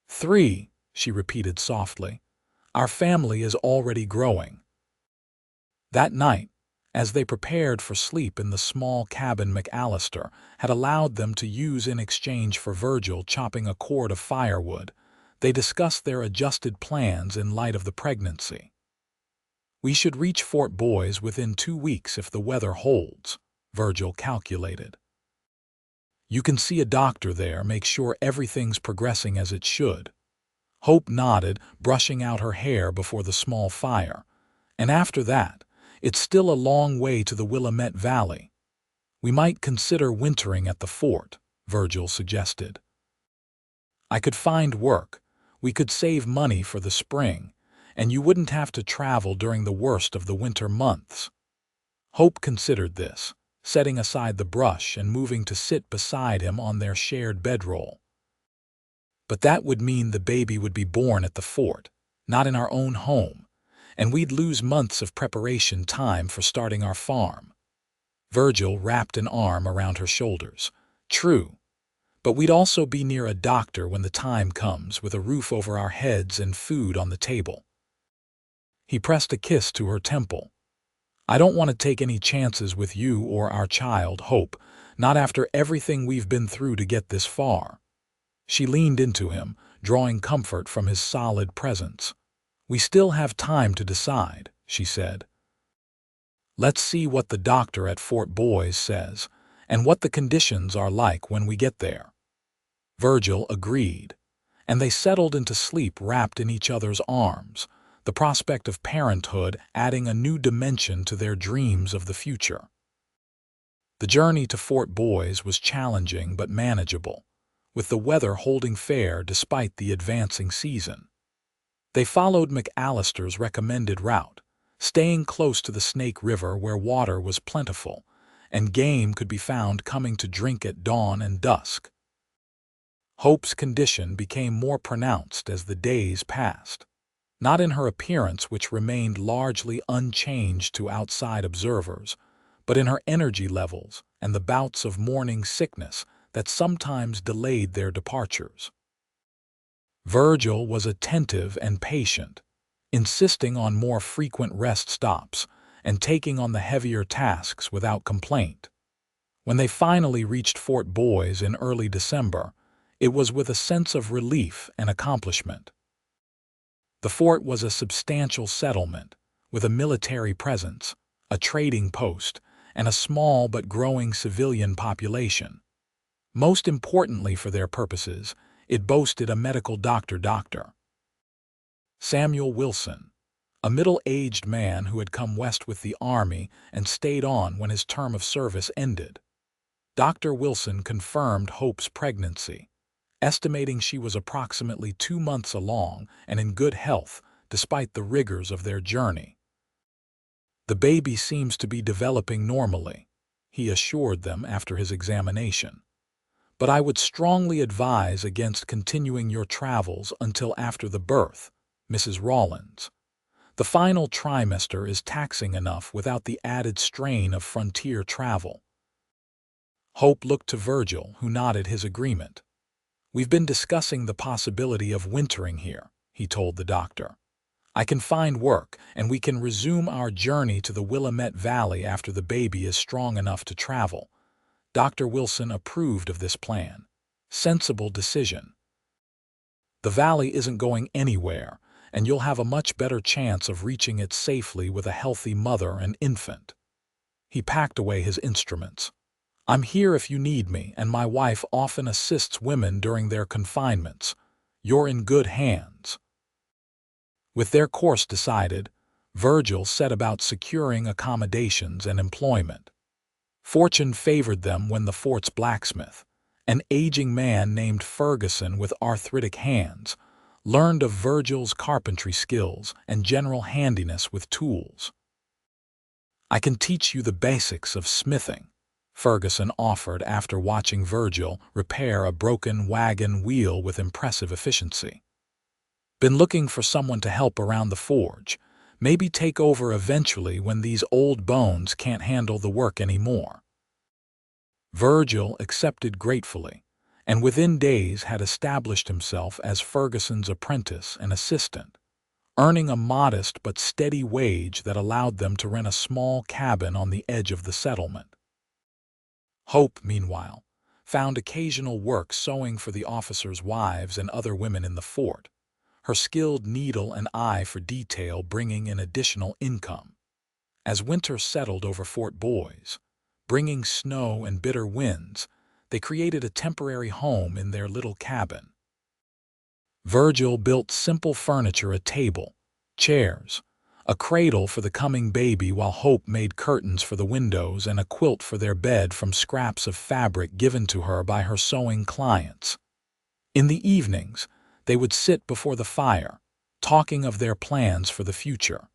3, she repeated softly. Our family is already growing. That night, as they prepared for sleep in the small cabin McAllister had allowed them to use in exchange for Virgil chopping a cord of firewood, they discussed their adjusted plans in light of the pregnancy. We should reach Fort Boys within 2 weeks if the weather holds, Virgil calculated. You can see a doctor there, make sure everything's progressing as it should. Hope nodded, brushing out her hair before the small fire. And after that, it's still a long way to the Willamette Valley. We might consider wintering at the fort, Virgil suggested. I could find work. We could save money for the spring, and you wouldn't have to travel during the worst of the winter months. Hope considered this, setting aside the brush and moving to sit beside him on their shared bedroll. But that would mean the baby would be born at the fort, not in our own home, and we'd lose months of preparation time for starting our farm. Virgil wrapped an arm around her shoulders. True, but we'd also be near a doctor when the time comes, with a roof over our heads and food on the table. He pressed a kiss to her temple. I don't want to take any chances with you or our child, Hope, not after everything we've been through to get this far. She leaned into him, drawing comfort from his solid presence. We still have time to decide, she said. Let's see what the doctor at Fort Boys says, and what the conditions are like when we get there. Virgil agreed, and they settled into sleep wrapped in each other's arms, the prospect of parenthood adding a new dimension to their dreams of the future. The journey to Fort Boys was challenging but manageable, with the weather holding fair despite the advancing season. They followed McAllister's recommended route, staying close to the Snake River where water was plentiful, and game could be found coming to drink at dawn and dusk. Hope's condition became more pronounced as the days passed, not in her appearance, which remained largely unchanged to outside observers, but in her energy levels and the bouts of morning sickness that sometimes delayed their departures. Virgil was attentive and patient, insisting on more frequent rest stops and taking on the heavier tasks without complaint. When they finally reached Fort Boys in early December, it was with a sense of relief and accomplishment. The fort was a substantial settlement, with a military presence, a trading post, and a small but growing civilian population. Most importantly for their purposes, it boasted a medical doctor. Samuel Wilson, a middle-aged man who had come west with the Army and stayed on when his term of service ended. Dr. Wilson confirmed Hope's pregnancy, estimating she was approximately 2 months along and in good health despite the rigors of their journey. "The baby seems to be developing normally," he assured them after his examination. "But I would strongly advise against continuing your travels until after the birth, Mrs. Rawlins. The final trimester is taxing enough without the added strain of frontier travel." Hope looked to Virgil, who nodded his agreement. "We've been discussing the possibility of wintering here," he told the doctor. "I can find work, and we can resume our journey to the Willamette Valley after the baby is strong enough to travel." Dr. Wilson approved of this plan. "Sensible decision. The valley isn't going anywhere, and you'll have a much better chance of reaching it safely with a healthy mother and infant." He packed away his instruments. "I'm here if you need me, and my wife often assists women during their confinements. You're in good hands." With their course decided, Virgil set about securing accommodations and employment. Fortune favored them when the fort's blacksmith, an aging man named Ferguson with arthritic hands, learned of Virgil's carpentry skills and general handiness with tools. "I can teach you the basics of smithing," Ferguson offered after watching Virgil repair a broken wagon wheel with impressive efficiency. "Been looking for someone to help around the forge. Maybe take over eventually when these old bones can't handle the work anymore." Virgil accepted gratefully, and within days had established himself as Ferguson's apprentice and assistant, earning a modest but steady wage that allowed them to rent a small cabin on the edge of the settlement. Hope, meanwhile, found occasional work sewing for the officers' wives and other women in the fort, her skilled needle and eye for detail bringing in additional income. As winter settled over Fort Boys, bringing snow and bitter winds, they created a temporary home in their little cabin. Virgil built simple furniture: a table, chairs, a cradle for the coming baby, while Hope made curtains for the windows and a quilt for their bed from scraps of fabric given to her by her sewing clients. In the evenings, they would sit before the fire, talking of their plans for the future.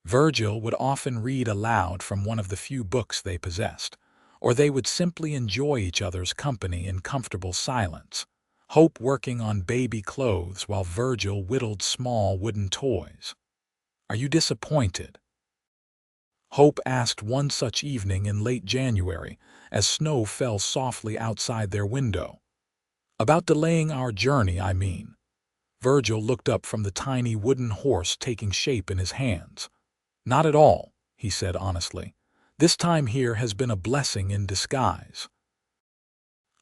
Virgil would often read aloud from one of the few books they possessed, or they would simply enjoy each other's company in comfortable silence, Hope working on baby clothes while Virgil whittled small wooden toys. "Are you disappointed?" Hope asked one such evening in late January as snow fell softly outside their window. "About delaying our journey, I mean." Virgil looked up from the tiny wooden horse taking shape in his hands. "Not at all," he said honestly. "This time here has been a blessing in disguise.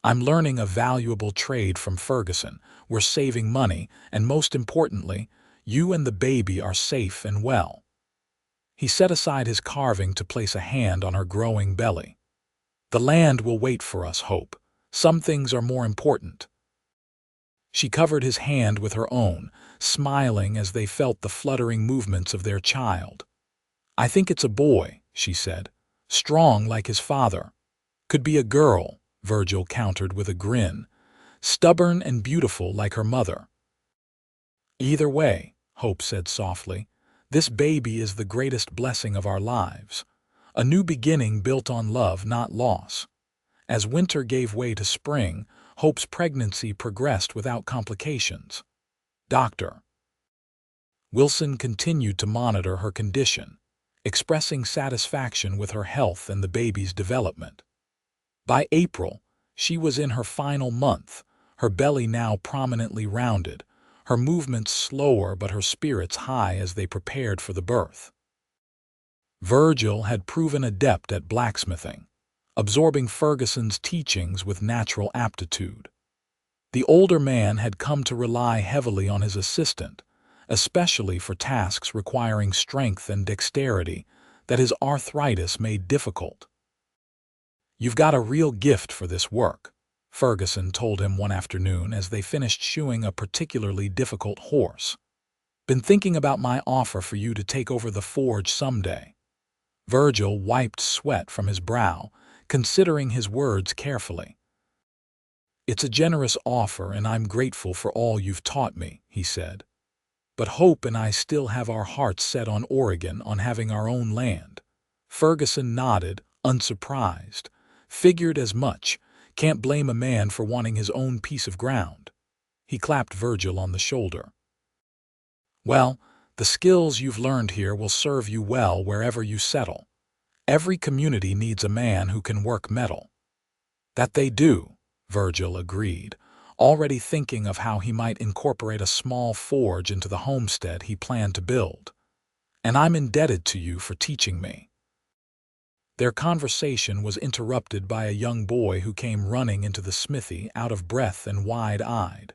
I'm learning a valuable trade from Ferguson, we're saving money, and most importantly, you and the baby are safe and well." He set aside his carving to place a hand on her growing belly. "The land will wait for us, Hope. Some things are more important." She covered his hand with her own, smiling as they felt the fluttering movements of their child. "I think it's a boy," she said, "strong like his father." "Could be a girl," Virgil countered with a grin, "stubborn and beautiful like her mother." "Either way," Hope said softly, "this baby is the greatest blessing of our lives. A new beginning built on love, not loss." As winter gave way to spring, Hope's pregnancy progressed without complications. Dr. Wilson continued to monitor her condition, expressing satisfaction with her health and the baby's development. By April, she was in her final month, her belly now prominently rounded, her movements slower but her spirits high as they prepared for the birth. Virgil had proven adept at blacksmithing, absorbing Ferguson's teachings with natural aptitude. The older man had come to rely heavily on his assistant, especially for tasks requiring strength and dexterity that his arthritis made difficult. "You've got a real gift for this work," Ferguson told him one afternoon as they finished shoeing a particularly difficult horse. "Been thinking about my offer for you to take over the forge someday." Virgil wiped sweat from his brow, considering his words carefully. "It's a generous offer, and I'm grateful for all you've taught me," he said. "But Hope and I still have our hearts set on Oregon, on having our own land." Ferguson nodded, unsurprised. "Figured as much. Can't blame a man for wanting his own piece of ground." He clapped Virgil on the shoulder. "Well, the skills you've learned here will serve you well wherever you settle. Every community needs a man who can work metal." "That they do," Virgil agreed, already thinking of how he might incorporate a small forge into the homestead he planned to build. "And I'm indebted to you for teaching me." Their conversation was interrupted by a young boy who came running into the smithy, out of breath and wide-eyed.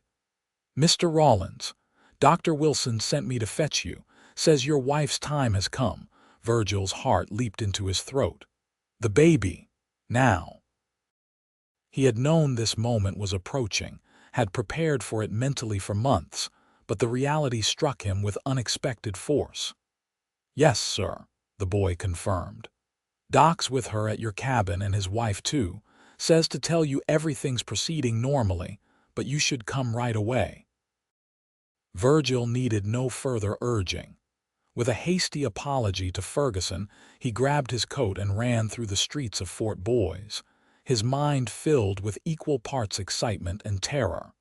"Mr. Rawlins, Dr. Wilson sent me to fetch you. Says your wife's time has come." Virgil's heart leaped into his throat. The baby, now. He had known this moment was approaching, had prepared for it mentally for months, but the reality struck him with unexpected force. "Yes, sir," the boy confirmed. "Doc's with her at your cabin, and his wife too. Says to tell you everything's proceeding normally, but you should come right away." Virgil needed no further urging. With a hasty apology to Ferguson, he grabbed his coat and ran through the streets of Fort Boys, his mind filled with equal parts excitement and terror.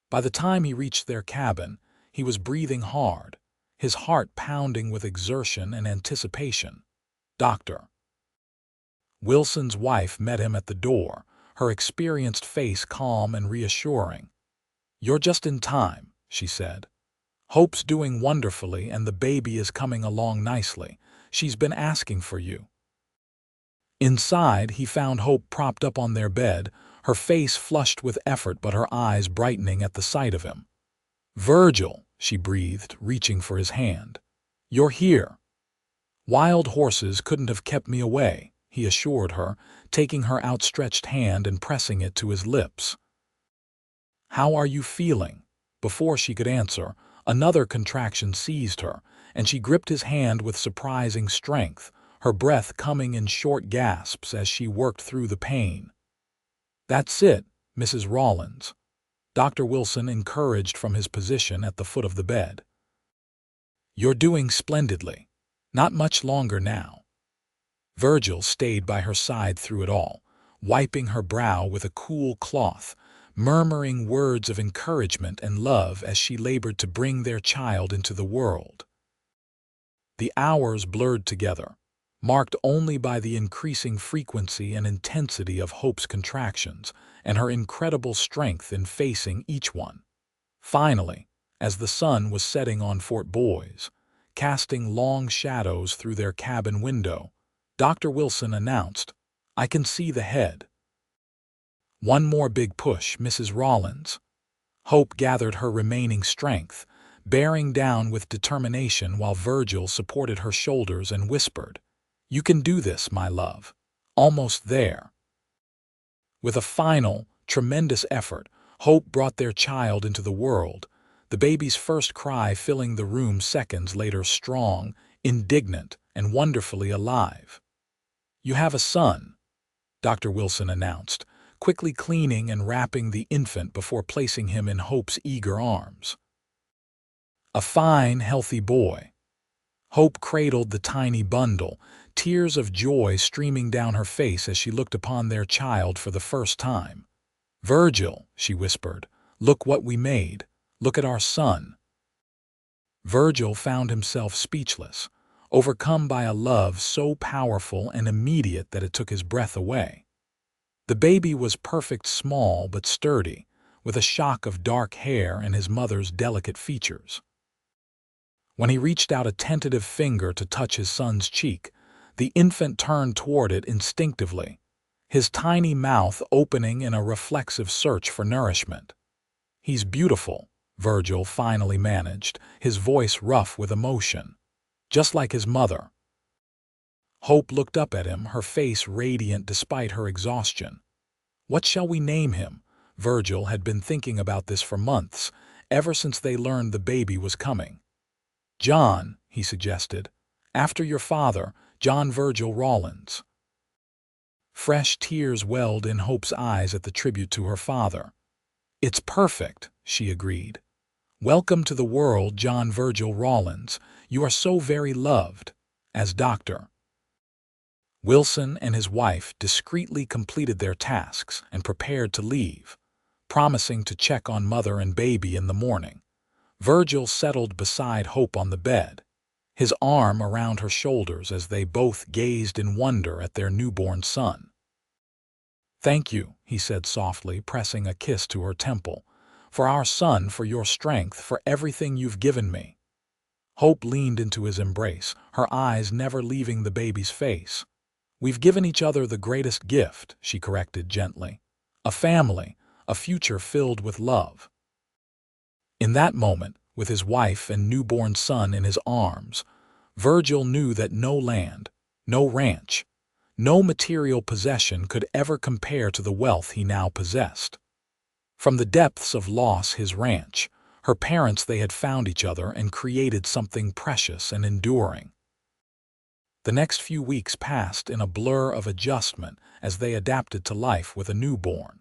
By the time he reached their cabin, he was breathing hard, his heart pounding with exertion and anticipation. Dr. Wilson's wife met him at the door, her experienced face calm and reassuring. "You're just in time," she said. "Hope's doing wonderfully, and the baby is coming along nicely. She's been asking for you." Inside, he found Hope propped up on their bed, her face flushed with effort but her eyes brightening at the sight of him. "Virgil," she breathed, reaching for his hand. "You're here." "Wild horses couldn't have kept me away," he assured her, taking her outstretched hand and pressing it to his lips. "How are you feeling?" Before she could answer, another contraction seized her, and she gripped his hand with surprising strength, her breath coming in short gasps as she worked through the pain. "That's it, Mrs. Rawlins," Dr. Wilson encouraged from his position at the foot of the bed. "You're doing splendidly. Not much longer now." Virgil stayed by her side through it all, wiping her brow with a cool cloth, murmuring words of encouragement and love as she labored to bring their child into the world. The hours blurred together, marked only by the increasing frequency and intensity of Hope's contractions and her incredible strength in facing each one. Finally, as the sun was setting on Fort Boys, casting long shadows through their cabin window, Dr. Wilson announced, "I can see the head." "One more big push, Mrs. Rawlins." Hope gathered her remaining strength, bearing down with determination while Virgil supported her shoulders and whispered, "You can do this, my love. Almost there." With a final, tremendous effort, Hope brought their child into the world, the baby's first cry filling the room seconds later, strong, indignant, and wonderfully alive. "You have a son," Dr. Wilson announced, quickly cleaning and wrapping the infant before placing him in Hope's eager arms. "A fine, healthy boy." Hope cradled the tiny bundle, tears of joy streaming down her face as she looked upon their child for the first time. "Virgil," she whispered, "look what we made. Look at our son." Virgil found himself speechless, overcome by a love so powerful and immediate that it took his breath away. The baby was perfect, small but sturdy, with a shock of dark hair and his mother's delicate features. When he reached out a tentative finger to touch his son's cheek, the infant turned toward it instinctively, his tiny mouth opening in a reflexive search for nourishment. "He's beautiful," Virgil finally managed, his voice rough with emotion. "Just like his mother." Hope looked up at him, her face radiant despite her exhaustion. "What shall we name him?" Virgil had been thinking about this for months, ever since they learned the baby was coming. "John," he suggested. "After your father, John Virgil Rawlins." Fresh tears welled in Hope's eyes at the tribute to her father. "It's perfect," she agreed. "Welcome to the world, John Virgil Rawlins. You are so very loved." As Dr. Wilson and his wife discreetly completed their tasks and prepared to leave, promising to check on mother and baby in the morning. Virgil settled beside Hope on the bed, his arm around her shoulders as they both gazed in wonder at their newborn son. "Thank you," he said softly, pressing a kiss to her temple, "for our son, for your strength, for everything you've given me." Hope leaned into his embrace, her eyes never leaving the baby's face. "We've given each other the greatest gift," she corrected gently. "A family, a future filled with love." In that moment, with his wife and newborn son in his arms, Virgil knew that no land, no ranch, no material possession could ever compare to the wealth he now possessed. From the depths of loss, his ranch, her parents, they had found each other and created something precious and enduring. The next few weeks passed in a blur of adjustment as they adapted to life with a newborn.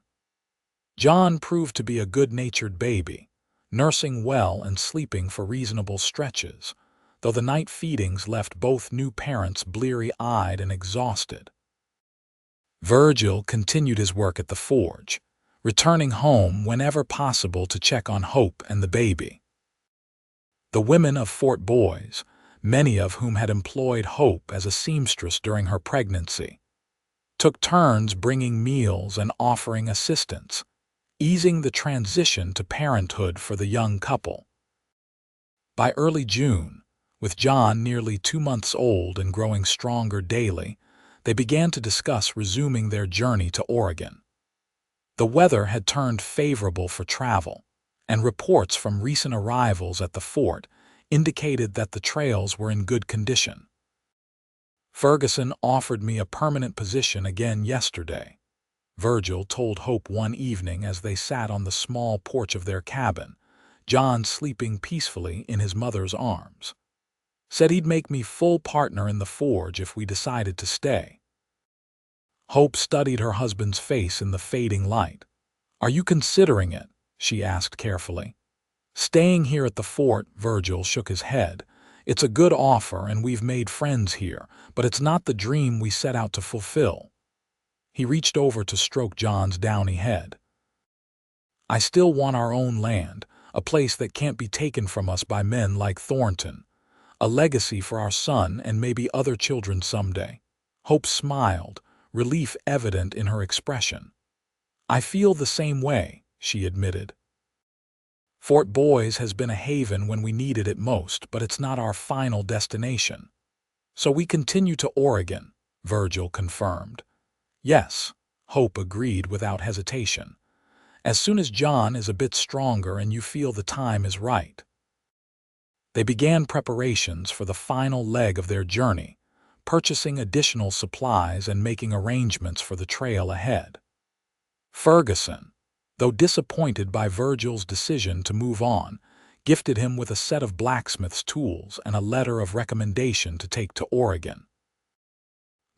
John proved to be a good-natured baby, nursing well and sleeping for reasonable stretches, though the night feedings left both new parents bleary-eyed and exhausted. Virgil continued his work at the forge, returning home whenever possible to check on Hope and the baby. The women of Fort Boys, many of whom had employed Hope as a seamstress during her pregnancy, took turns bringing meals and offering assistance, easing the transition to parenthood for the young couple. By early June, with John nearly 2 months old and growing stronger daily, they began to discuss resuming their journey to Oregon. The weather had turned favorable for travel, and reports from recent arrivals at the fort indicated that the trails were in good condition. "Ferguson offered me a permanent position again yesterday," Virgil told Hope one evening as they sat on the small porch of their cabin, John sleeping peacefully in his mother's arms. "Said he'd make me full partner in the forge if we decided to stay." Hope studied her husband's face in the fading light. "Are you considering it?" she asked carefully. "Staying here at the fort," Virgil shook his head. "It's a good offer and we've made friends here, but it's not the dream we set out to fulfill." He reached over to stroke John's downy head. "I still want our own land, a place that can't be taken from us by men like Thornton, a legacy for our son and maybe other children someday." Hope smiled, relief evident in her expression. "I feel the same way," she admitted. "Fort Boys has been a haven when we needed it most, but it's not our final destination." "So we continue to Oregon," Virgil confirmed. "Yes," Hope agreed without hesitation. "As soon as John is a bit stronger and you feel the time is right." They began preparations for the final leg of their journey, purchasing additional supplies and making arrangements for the trail ahead. Ferguson, though disappointed by Virgil's decision to move on, gifted him with a set of blacksmith's tools and a letter of recommendation to take to Oregon.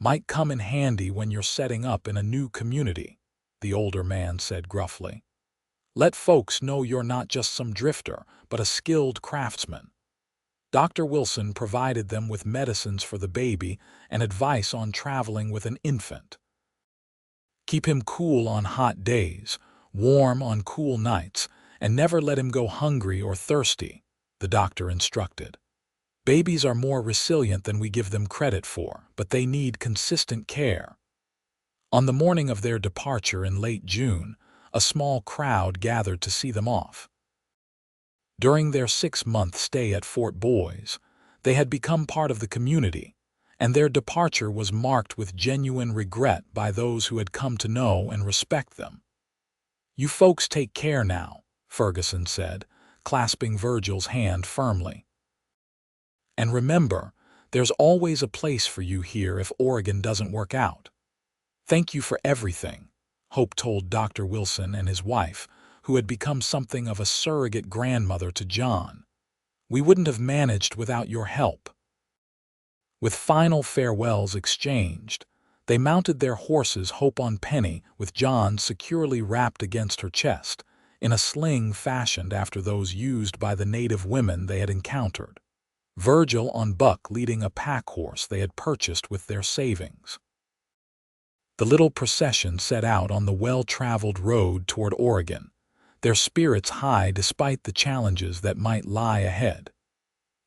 "Might come in handy when you're setting up in a new community," the older man said gruffly. "Let folks know you're not just some drifter, but a skilled craftsman." Dr. Wilson provided them with medicines for the baby and advice on traveling with an infant. "Keep him cool on hot days, warm on cool nights, and never let him go hungry or thirsty," the doctor instructed. "Babies are more resilient than we give them credit for, but they need consistent care." On the morning of their departure in late June, a small crowd gathered to see them off. During their 6-month stay at Fort Boys, they had become part of the community, and their departure was marked with genuine regret by those who had come to know and respect them. "You folks take care now," Ferguson said, clasping Virgil's hand firmly. "And remember, there's always a place for you here if Oregon doesn't work out." "Thank you for everything," Hope told Dr. Wilson and his wife, who had become something of a surrogate grandmother to John. "We wouldn't have managed without your help." With final farewells exchanged, They mounted their horses Hope on Penny, with John securely wrapped against her chest, in a sling fashioned after those used by the native women they had encountered. Virgil on Buck leading a pack horse they had purchased with their savings. The little procession set out on the well-traveled road toward Oregon, their spirits high despite the challenges that might lie ahead.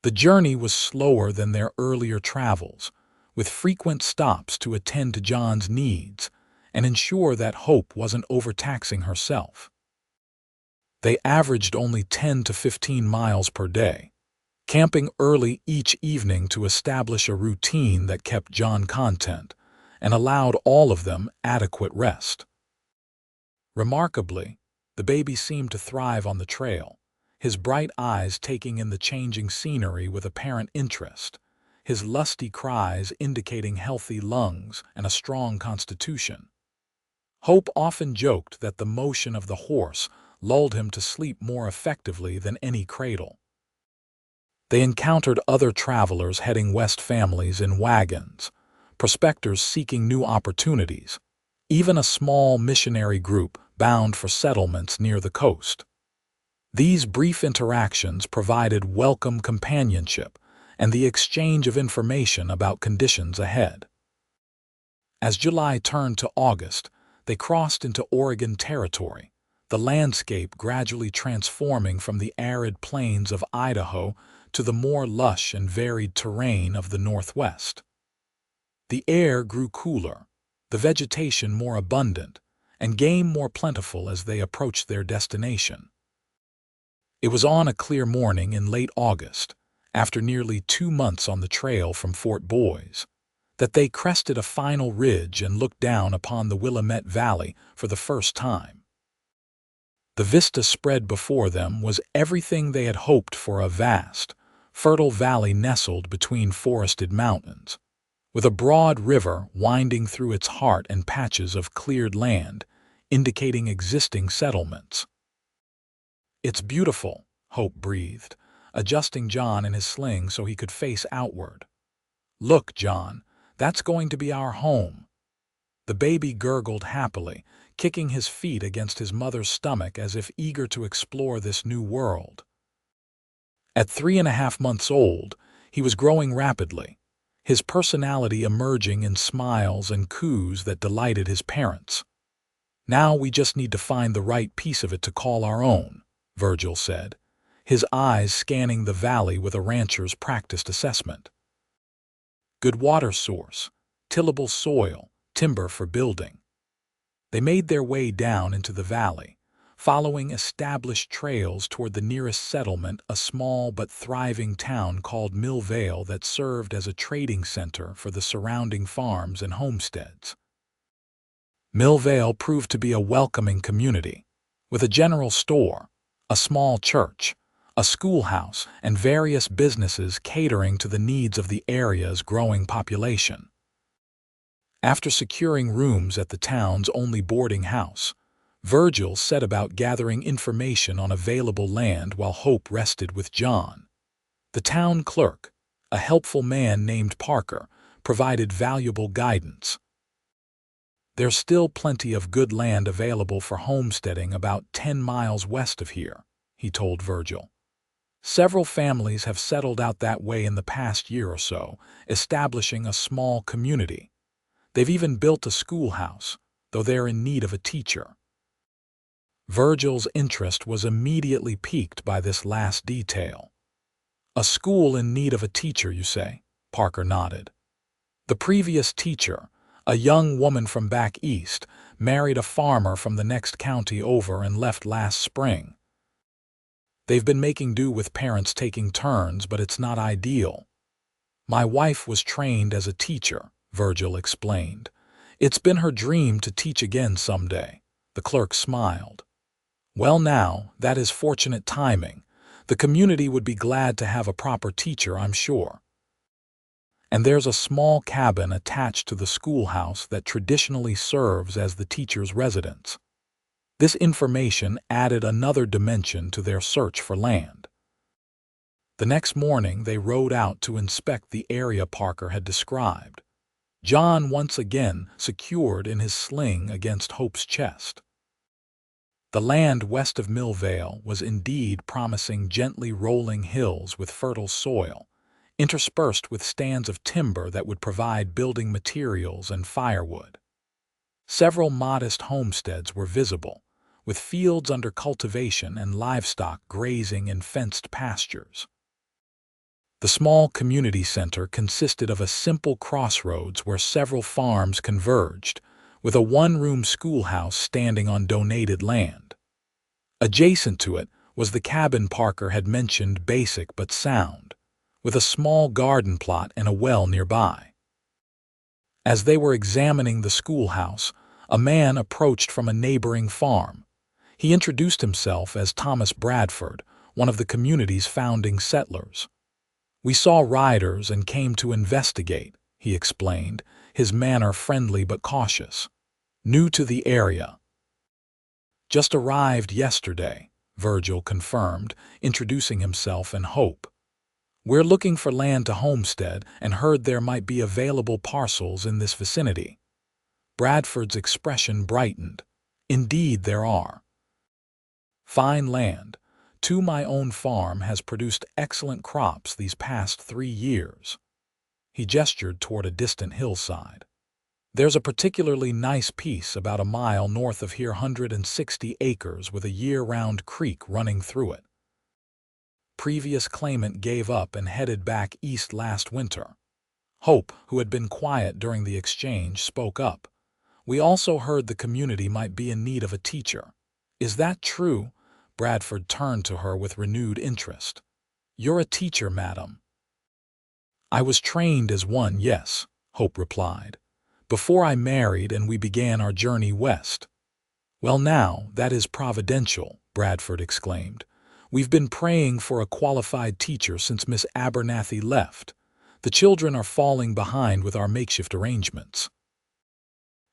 The journey was slower than their earlier travels, with frequent stops to attend to John's needs and ensure that Hope wasn't overtaxing herself. They averaged only 10 to 15 miles per day, camping early each evening to establish a routine that kept John content and allowed all of them adequate rest. Remarkably, the baby seemed to thrive on the trail, his bright eyes taking in the changing scenery with apparent interest, his lusty cries indicating healthy lungs and a strong constitution. Hope often joked that the motion of the horse lulled him to sleep more effectively than any cradle. They encountered other travelers heading west, families in wagons, prospectors seeking new opportunities, even a small missionary group bound for settlements near the coast. These brief interactions provided welcome companionship and the exchange of information about conditions ahead. As July turned to August, they crossed into Oregon territory, the landscape gradually transforming from the arid plains of Idaho to the more lush and varied terrain of the Northwest. The air grew cooler, the vegetation more abundant, and game more plentiful as they approached their destination. It was on a clear morning in late August, after nearly 2 months on the trail from Fort Boys, that they crested a final ridge and looked down upon the Willamette Valley for the first time. The vista spread before them was everything they had hoped for: a vast, fertile valley nestled between forested mountains, with a broad river winding through its heart and patches of cleared land, indicating existing settlements. "It's beautiful," Hope breathed, adjusting John in his sling so he could face outward. "Look, John, that's going to be our home." The baby gurgled happily, kicking his feet against his mother's stomach as if eager to explore this new world. At 3.5 months old, he was growing rapidly, his personality emerging in smiles and coos that delighted his parents. "Now we just need to find the right piece of it to call our own," Virgil said, his eyes scanning the valley with a rancher's practiced assessment. Good water source, tillable soil, timber for building. They made their way down into the valley, following established trails toward the nearest settlement, a small but thriving town called Millvale that served as a trading center for the surrounding farms and homesteads. Millvale proved to be a welcoming community, with a general store, a small church, a schoolhouse, and various businesses catering to the needs of the area's growing population. After securing rooms at the town's only boarding house, Virgil set about gathering information on available land while Hope rested with John. The town clerk, a helpful man named Parker, provided valuable guidance. "There's still plenty of good land available for homesteading about 10 miles west of here," he told Virgil. "Several families have settled out that way in the past year or so, establishing a small community. They've even built a schoolhouse, though they're in need of a teacher." Virgil's interest was immediately piqued by this last detail. "A school in need of a teacher, you say?" Parker nodded. "The previous teacher, a young woman from back east, married a farmer from the next county over and left last spring. They've been making do with parents taking turns, but it's not ideal. My wife was trained as a teacher," Virgil explained. "It's been her dream to teach again someday." The clerk smiled. "Well now, that is fortunate timing. The community would be glad to have a proper teacher, I'm sure. And there's a small cabin attached to the schoolhouse that traditionally serves as the teacher's residence." This information added another dimension to their search for land. The next morning they rode out to inspect the area Parker had described. John once again secured in his sling against Hope's chest. The land west of Millvale was indeed promising gently rolling hills with fertile soil, interspersed with stands of timber that would provide building materials and firewood. Several modest homesteads were visible, with fields under cultivation and livestock grazing in fenced pastures. The small community center consisted of a simple crossroads where several farms converged, with a one-room schoolhouse standing on donated land. Adjacent to it was the cabin Parker had mentioned, basic but sound, with a small garden plot and a well nearby. As they were examining the schoolhouse, a man approached from a neighboring farm. He introduced himself as Thomas Bradford, one of the community's founding settlers. "We saw riders and came to investigate," he explained, his manner friendly but cautious. "New to the area." "Just arrived yesterday," Virgil confirmed, introducing himself and Hope. "We're looking for land to homestead and heard there might be available parcels in this vicinity." Bradford's expression brightened. "Indeed there are. Fine land. Too, my own farm has produced excellent crops these past 3 years." He gestured toward a distant hillside. "There's a particularly nice piece about a mile north of here, 160 acres with a year-round creek running through it. Previous claimant gave up and headed back east last winter." Hope, who had been quiet during the exchange, spoke up. "We also heard the community might be in need of a teacher." "Is that true?" Bradford turned to her with renewed interest. "You're a teacher, madam?" "I was trained as one, yes," Hope replied, "before I married and we began our journey west." "Well now, that is providential," Bradford exclaimed. "We've been praying for a qualified teacher since Miss Abernathy left. The children are falling behind with our makeshift arrangements."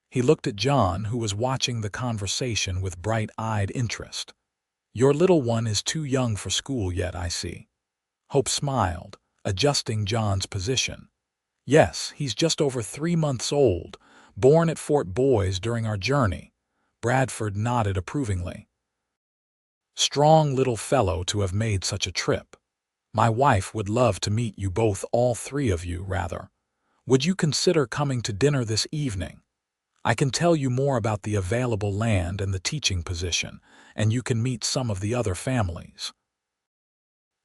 He looked at John, who was watching the conversation with bright-eyed interest. "Your little one is too young for school yet, I see." Hope smiled, adjusting John's position. "Yes, he's just over 3 months old, born at Fort Boys during our journey." Bradford nodded approvingly. "Strong little fellow to have made such a trip. My wife would love to meet you both, all 3 of you, rather. Would you consider coming to dinner this evening? I can tell you more about the available land and the teaching position, and you can meet some of the other families."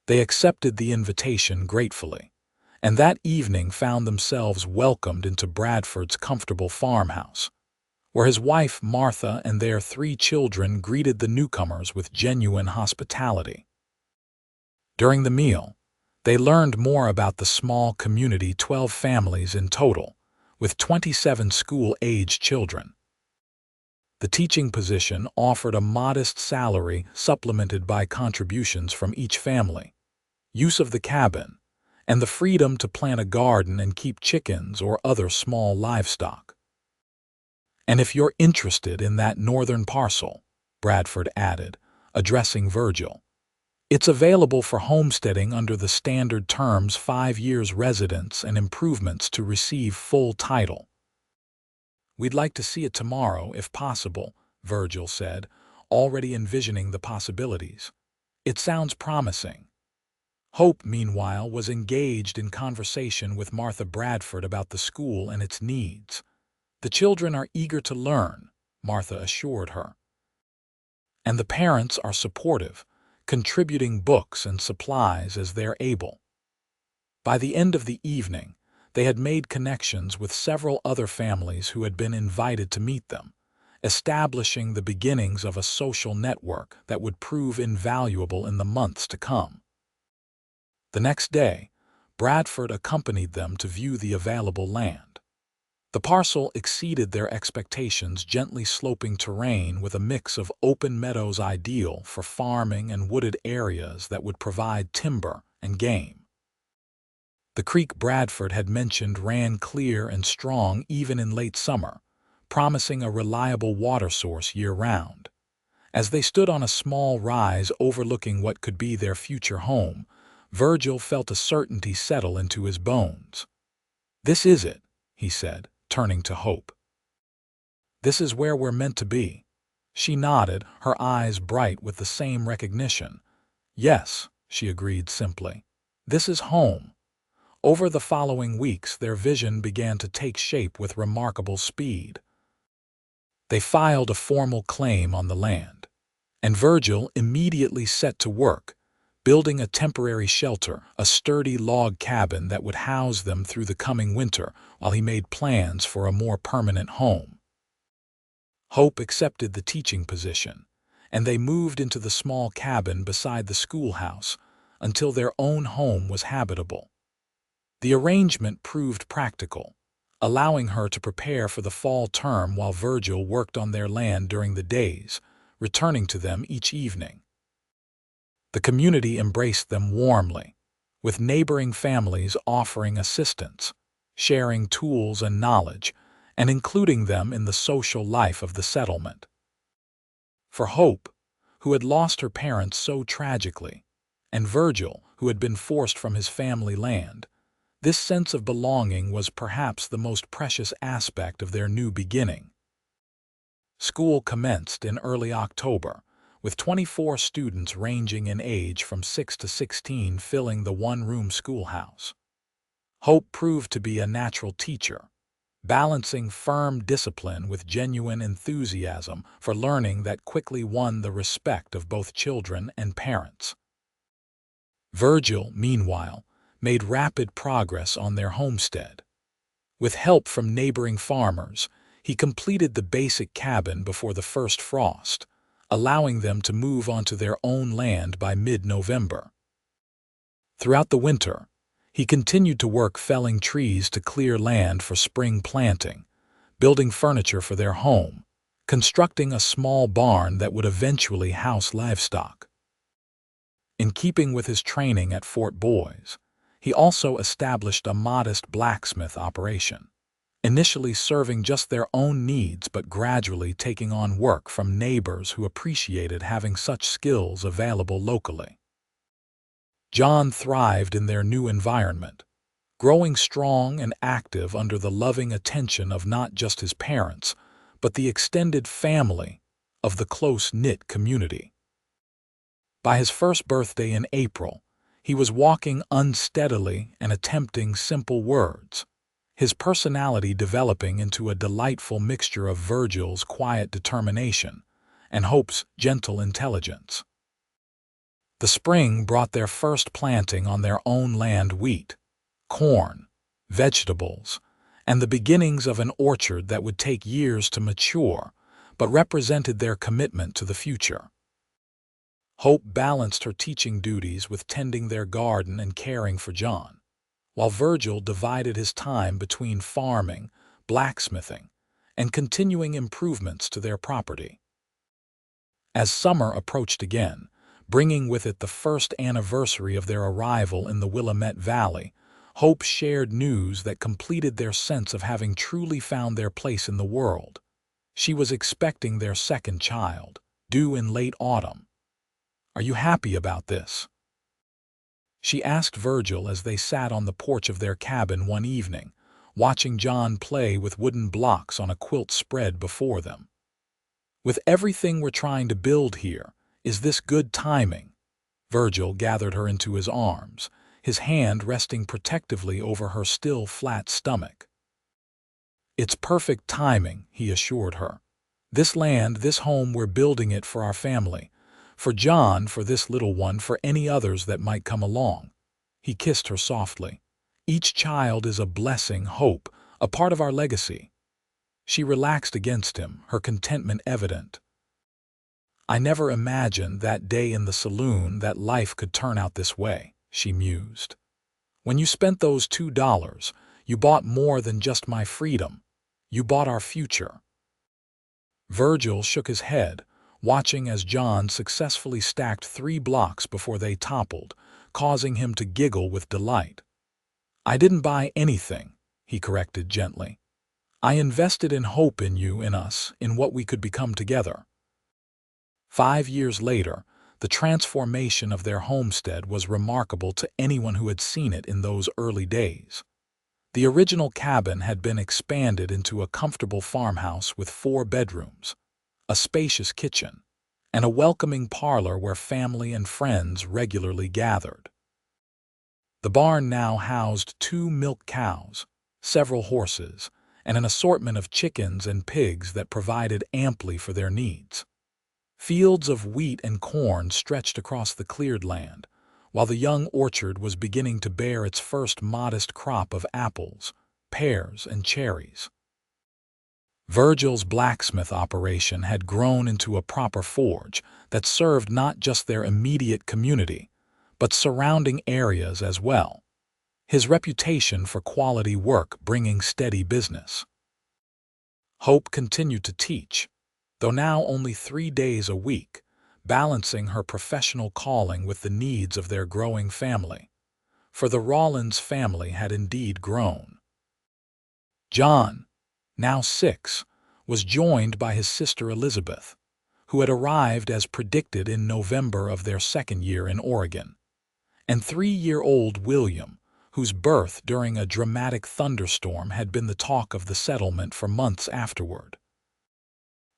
They accepted the invitation gratefully, and that evening found themselves welcomed into Bradford's comfortable farmhouse, where his wife Martha and their 3 children greeted the newcomers with genuine hospitality. During the meal, they learned more about the small community, 12 families in total, with 27 school-age children. The teaching position offered a modest salary supplemented by contributions from each family, use of the cabin, and the freedom to plant a garden and keep chickens or other small livestock. "And if you're interested in that northern parcel," Bradford added, addressing Virgil, "it's available for homesteading under the standard terms, 5 years residence and improvements to receive full title." "We'd like to see it tomorrow, if possible," Virgil said, already envisioning the possibilities. "It sounds promising." Hope, meanwhile, was engaged in conversation with Martha Bradford about the school and its needs. "The children are eager to learn," Martha assured her. "And the parents are supportive, contributing books and supplies as they're able." By the end of the evening, they had made connections with several other families who had been invited to meet them, establishing the beginnings of a social network that would prove invaluable in the months to come. The next day, Bradford accompanied them to view the available land. The parcel exceeded their expectations, gently sloping terrain with a mix of open meadows ideal for farming and wooded areas that would provide timber and game. The creek Bradford had mentioned ran clear and strong even in late summer, promising a reliable water source year-round. As they stood on a small rise overlooking what could be their future home, Virgil felt a certainty settle into his bones. "This is it," he said, turning to Hope. "This is where we're meant to be." She nodded, her eyes bright with the same recognition. "Yes," she agreed simply. "This is home." Over the following weeks, their vision began to take shape with remarkable speed. They filed a formal claim on the land, and Virgil immediately set to work, building a temporary shelter, a sturdy log cabin that would house them through the coming winter while he made plans for a more permanent home. Hope accepted the teaching position, and they moved into the small cabin beside the schoolhouse until their own home was habitable. The arrangement proved practical, allowing her to prepare for the fall term while Virgil worked on their land during the days, returning to them each evening. The community embraced them warmly, with neighboring families offering assistance, sharing tools and knowledge, and including them in the social life of the settlement. For Hope, who had lost her parents so tragically, and Virgil, who had been forced from his family land, this sense of belonging was perhaps the most precious aspect of their new beginning. School commenced in early October, with 24 students ranging in age from 6 to 16 filling the one-room schoolhouse. Hope proved to be a natural teacher, balancing firm discipline with genuine enthusiasm for learning that quickly won the respect of both children and parents. Virgil, meanwhile, made rapid progress on their homestead. With help from neighboring farmers, he completed the basic cabin before the first frost, allowing them to move onto their own land by mid-November. Throughout the winter, he continued to work felling trees to clear land for spring planting, building furniture for their home, constructing a small barn that would eventually house livestock. In keeping with his training at Fort Boys, he also established a modest blacksmith operation, initially serving just their own needs but gradually taking on work from neighbors who appreciated having such skills available locally. John thrived in their new environment, growing strong and active under the loving attention of not just his parents, but the extended family of the close-knit community. By his first birthday in April, he was walking unsteadily and attempting simple words, his personality developing into a delightful mixture of Virgil's quiet determination and Hope's gentle intelligence. The spring brought their first planting on their own land: wheat, corn, vegetables, and the beginnings of an orchard that would take years to mature, but represented their commitment to the future. Hope balanced her teaching duties with tending their garden and caring for John, while Virgil divided his time between farming, blacksmithing, and continuing improvements to their property. As summer approached again, bringing with it the first anniversary of their arrival in the Willamette Valley, Hope shared news that completed their sense of having truly found their place in the world. She was expecting their second child, due in late autumn. "Are you happy about this?" she asked Virgil as they sat on the porch of their cabin one evening, watching John play with wooden blocks on a quilt spread before them. "With everything we're trying to build here, is this good timing?" Virgil gathered her into his arms, his hand resting protectively over her still flat stomach. "It's perfect timing," he assured her. "This land, this home, we're building it for our family. For John, for this little one, for any others that might come along." He kissed her softly. "Each child is a blessing, Hope, a part of our legacy." She relaxed against him, her contentment evident. "I never imagined that day in the saloon that life could turn out this way," she mused. "When you spent those $2, you bought more than just my freedom. You bought our future." Virgil shook his head, watching as John successfully stacked 3 blocks before they toppled, causing him to giggle with delight. "I didn't buy anything," he corrected gently. "I invested in hope in you, in us, in what we could become together." 5 years later, the transformation of their homestead was remarkable to anyone who had seen it in those early days. The original cabin had been expanded into a comfortable farmhouse with 4 bedrooms, a spacious kitchen, and a welcoming parlor where family and friends regularly gathered. The barn now housed 2 milk cows, several horses, and an assortment of chickens and pigs that provided amply for their needs. Fields of wheat and corn stretched across the cleared land, while the young orchard was beginning to bear its first modest crop of apples, pears, and cherries. Virgil's blacksmith operation had grown into a proper forge that served not just their immediate community, but surrounding areas as well, his reputation for quality work bringing steady business. Hope continued to teach, though now only 3 days a week, balancing her professional calling with the needs of their growing family. For the Rawlins family had indeed grown. John, now 6, was joined by his sister Elizabeth, who had arrived as predicted in November of their 2nd year in Oregon, and 3-year-old William, whose birth during a dramatic thunderstorm had been the talk of the settlement for months afterward.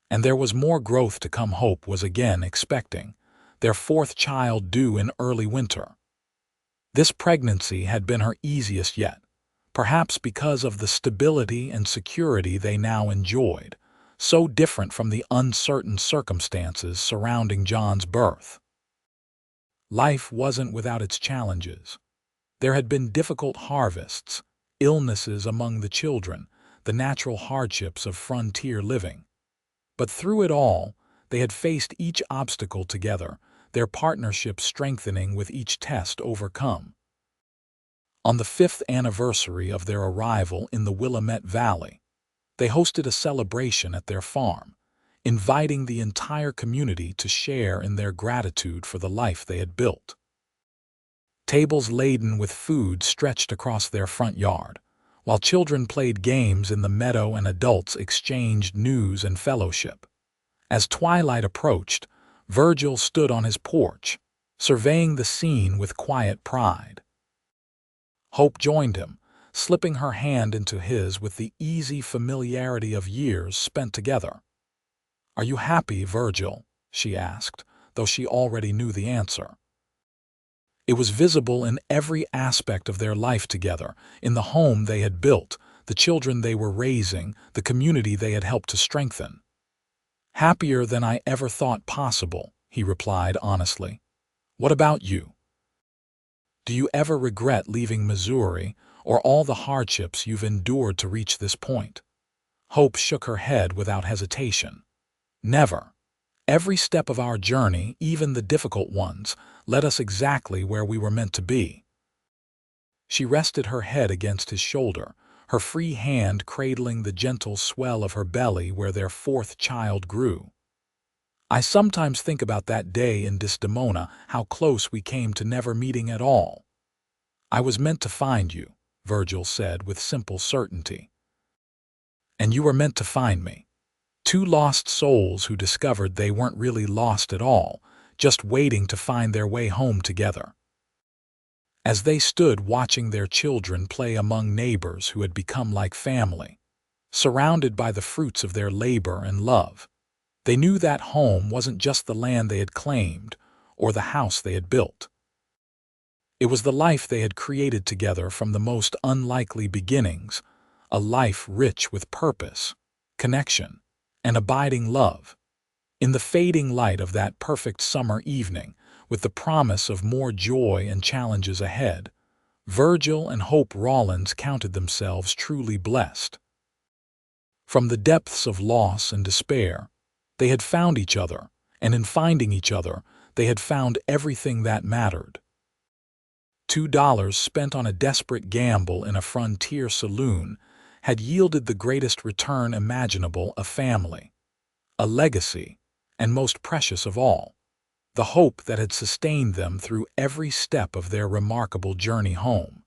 And there was more growth to come. Hope was again expecting, their 4th child due in early winter. This pregnancy had been her easiest yet, perhaps because of the stability and security they now enjoyed, so different from the uncertain circumstances surrounding John's birth. Life wasn't without its challenges. There had been difficult harvests, illnesses among the children, the natural hardships of frontier living. But through it all, they had faced each obstacle together, their partnership strengthening with each test overcome. On the 5th anniversary of their arrival in the Willamette Valley, they hosted a celebration at their farm, inviting the entire community to share in their gratitude for the life they had built. Tables laden with food stretched across their front yard, while children played games in the meadow and adults exchanged news and fellowship. As twilight approached, Virgil stood on his porch, surveying the scene with quiet pride. Hope joined him, slipping her hand into his with the easy familiarity of years spent together. "Are you happy, Virgil?" she asked, though she already knew the answer. It was visible in every aspect of their life together, in the home they had built, the children they were raising, the community they had helped to strengthen. "Happier than I ever thought possible," he replied honestly. "What about you? Do you ever regret leaving Missouri or all the hardships you've endured to reach this point?" Hope shook her head without hesitation. "Never. Every step of our journey, even the difficult ones, led us exactly where we were meant to be." She rested her head against his shoulder, her free hand cradling the gentle swell of her belly where their 4th child grew. "I sometimes think about that day in Desdemona, how close we came to never meeting at all." "I was meant to find you," Virgil said with simple certainty. "And you were meant to find me. 2 lost souls who discovered they weren't really lost at all, just waiting to find their way home together." As they stood watching their children play among neighbors who had become like family, surrounded by the fruits of their labor and love, they knew that home wasn't just the land they had claimed or the house they had built. It was the life they had created together from the most unlikely beginnings, a life rich with purpose, connection, and abiding love. In the fading light of that perfect summer evening, with the promise of more joy and challenges ahead, Virgil and Hope Rawlins counted themselves truly blessed. From the depths of loss and despair, they had found each other, and in finding each other, they had found everything that mattered. $2 spent on a desperate gamble in a frontier saloon had yielded the greatest return imaginable: a family, a legacy, and most precious of all, the hope that had sustained them through every step of their remarkable journey home.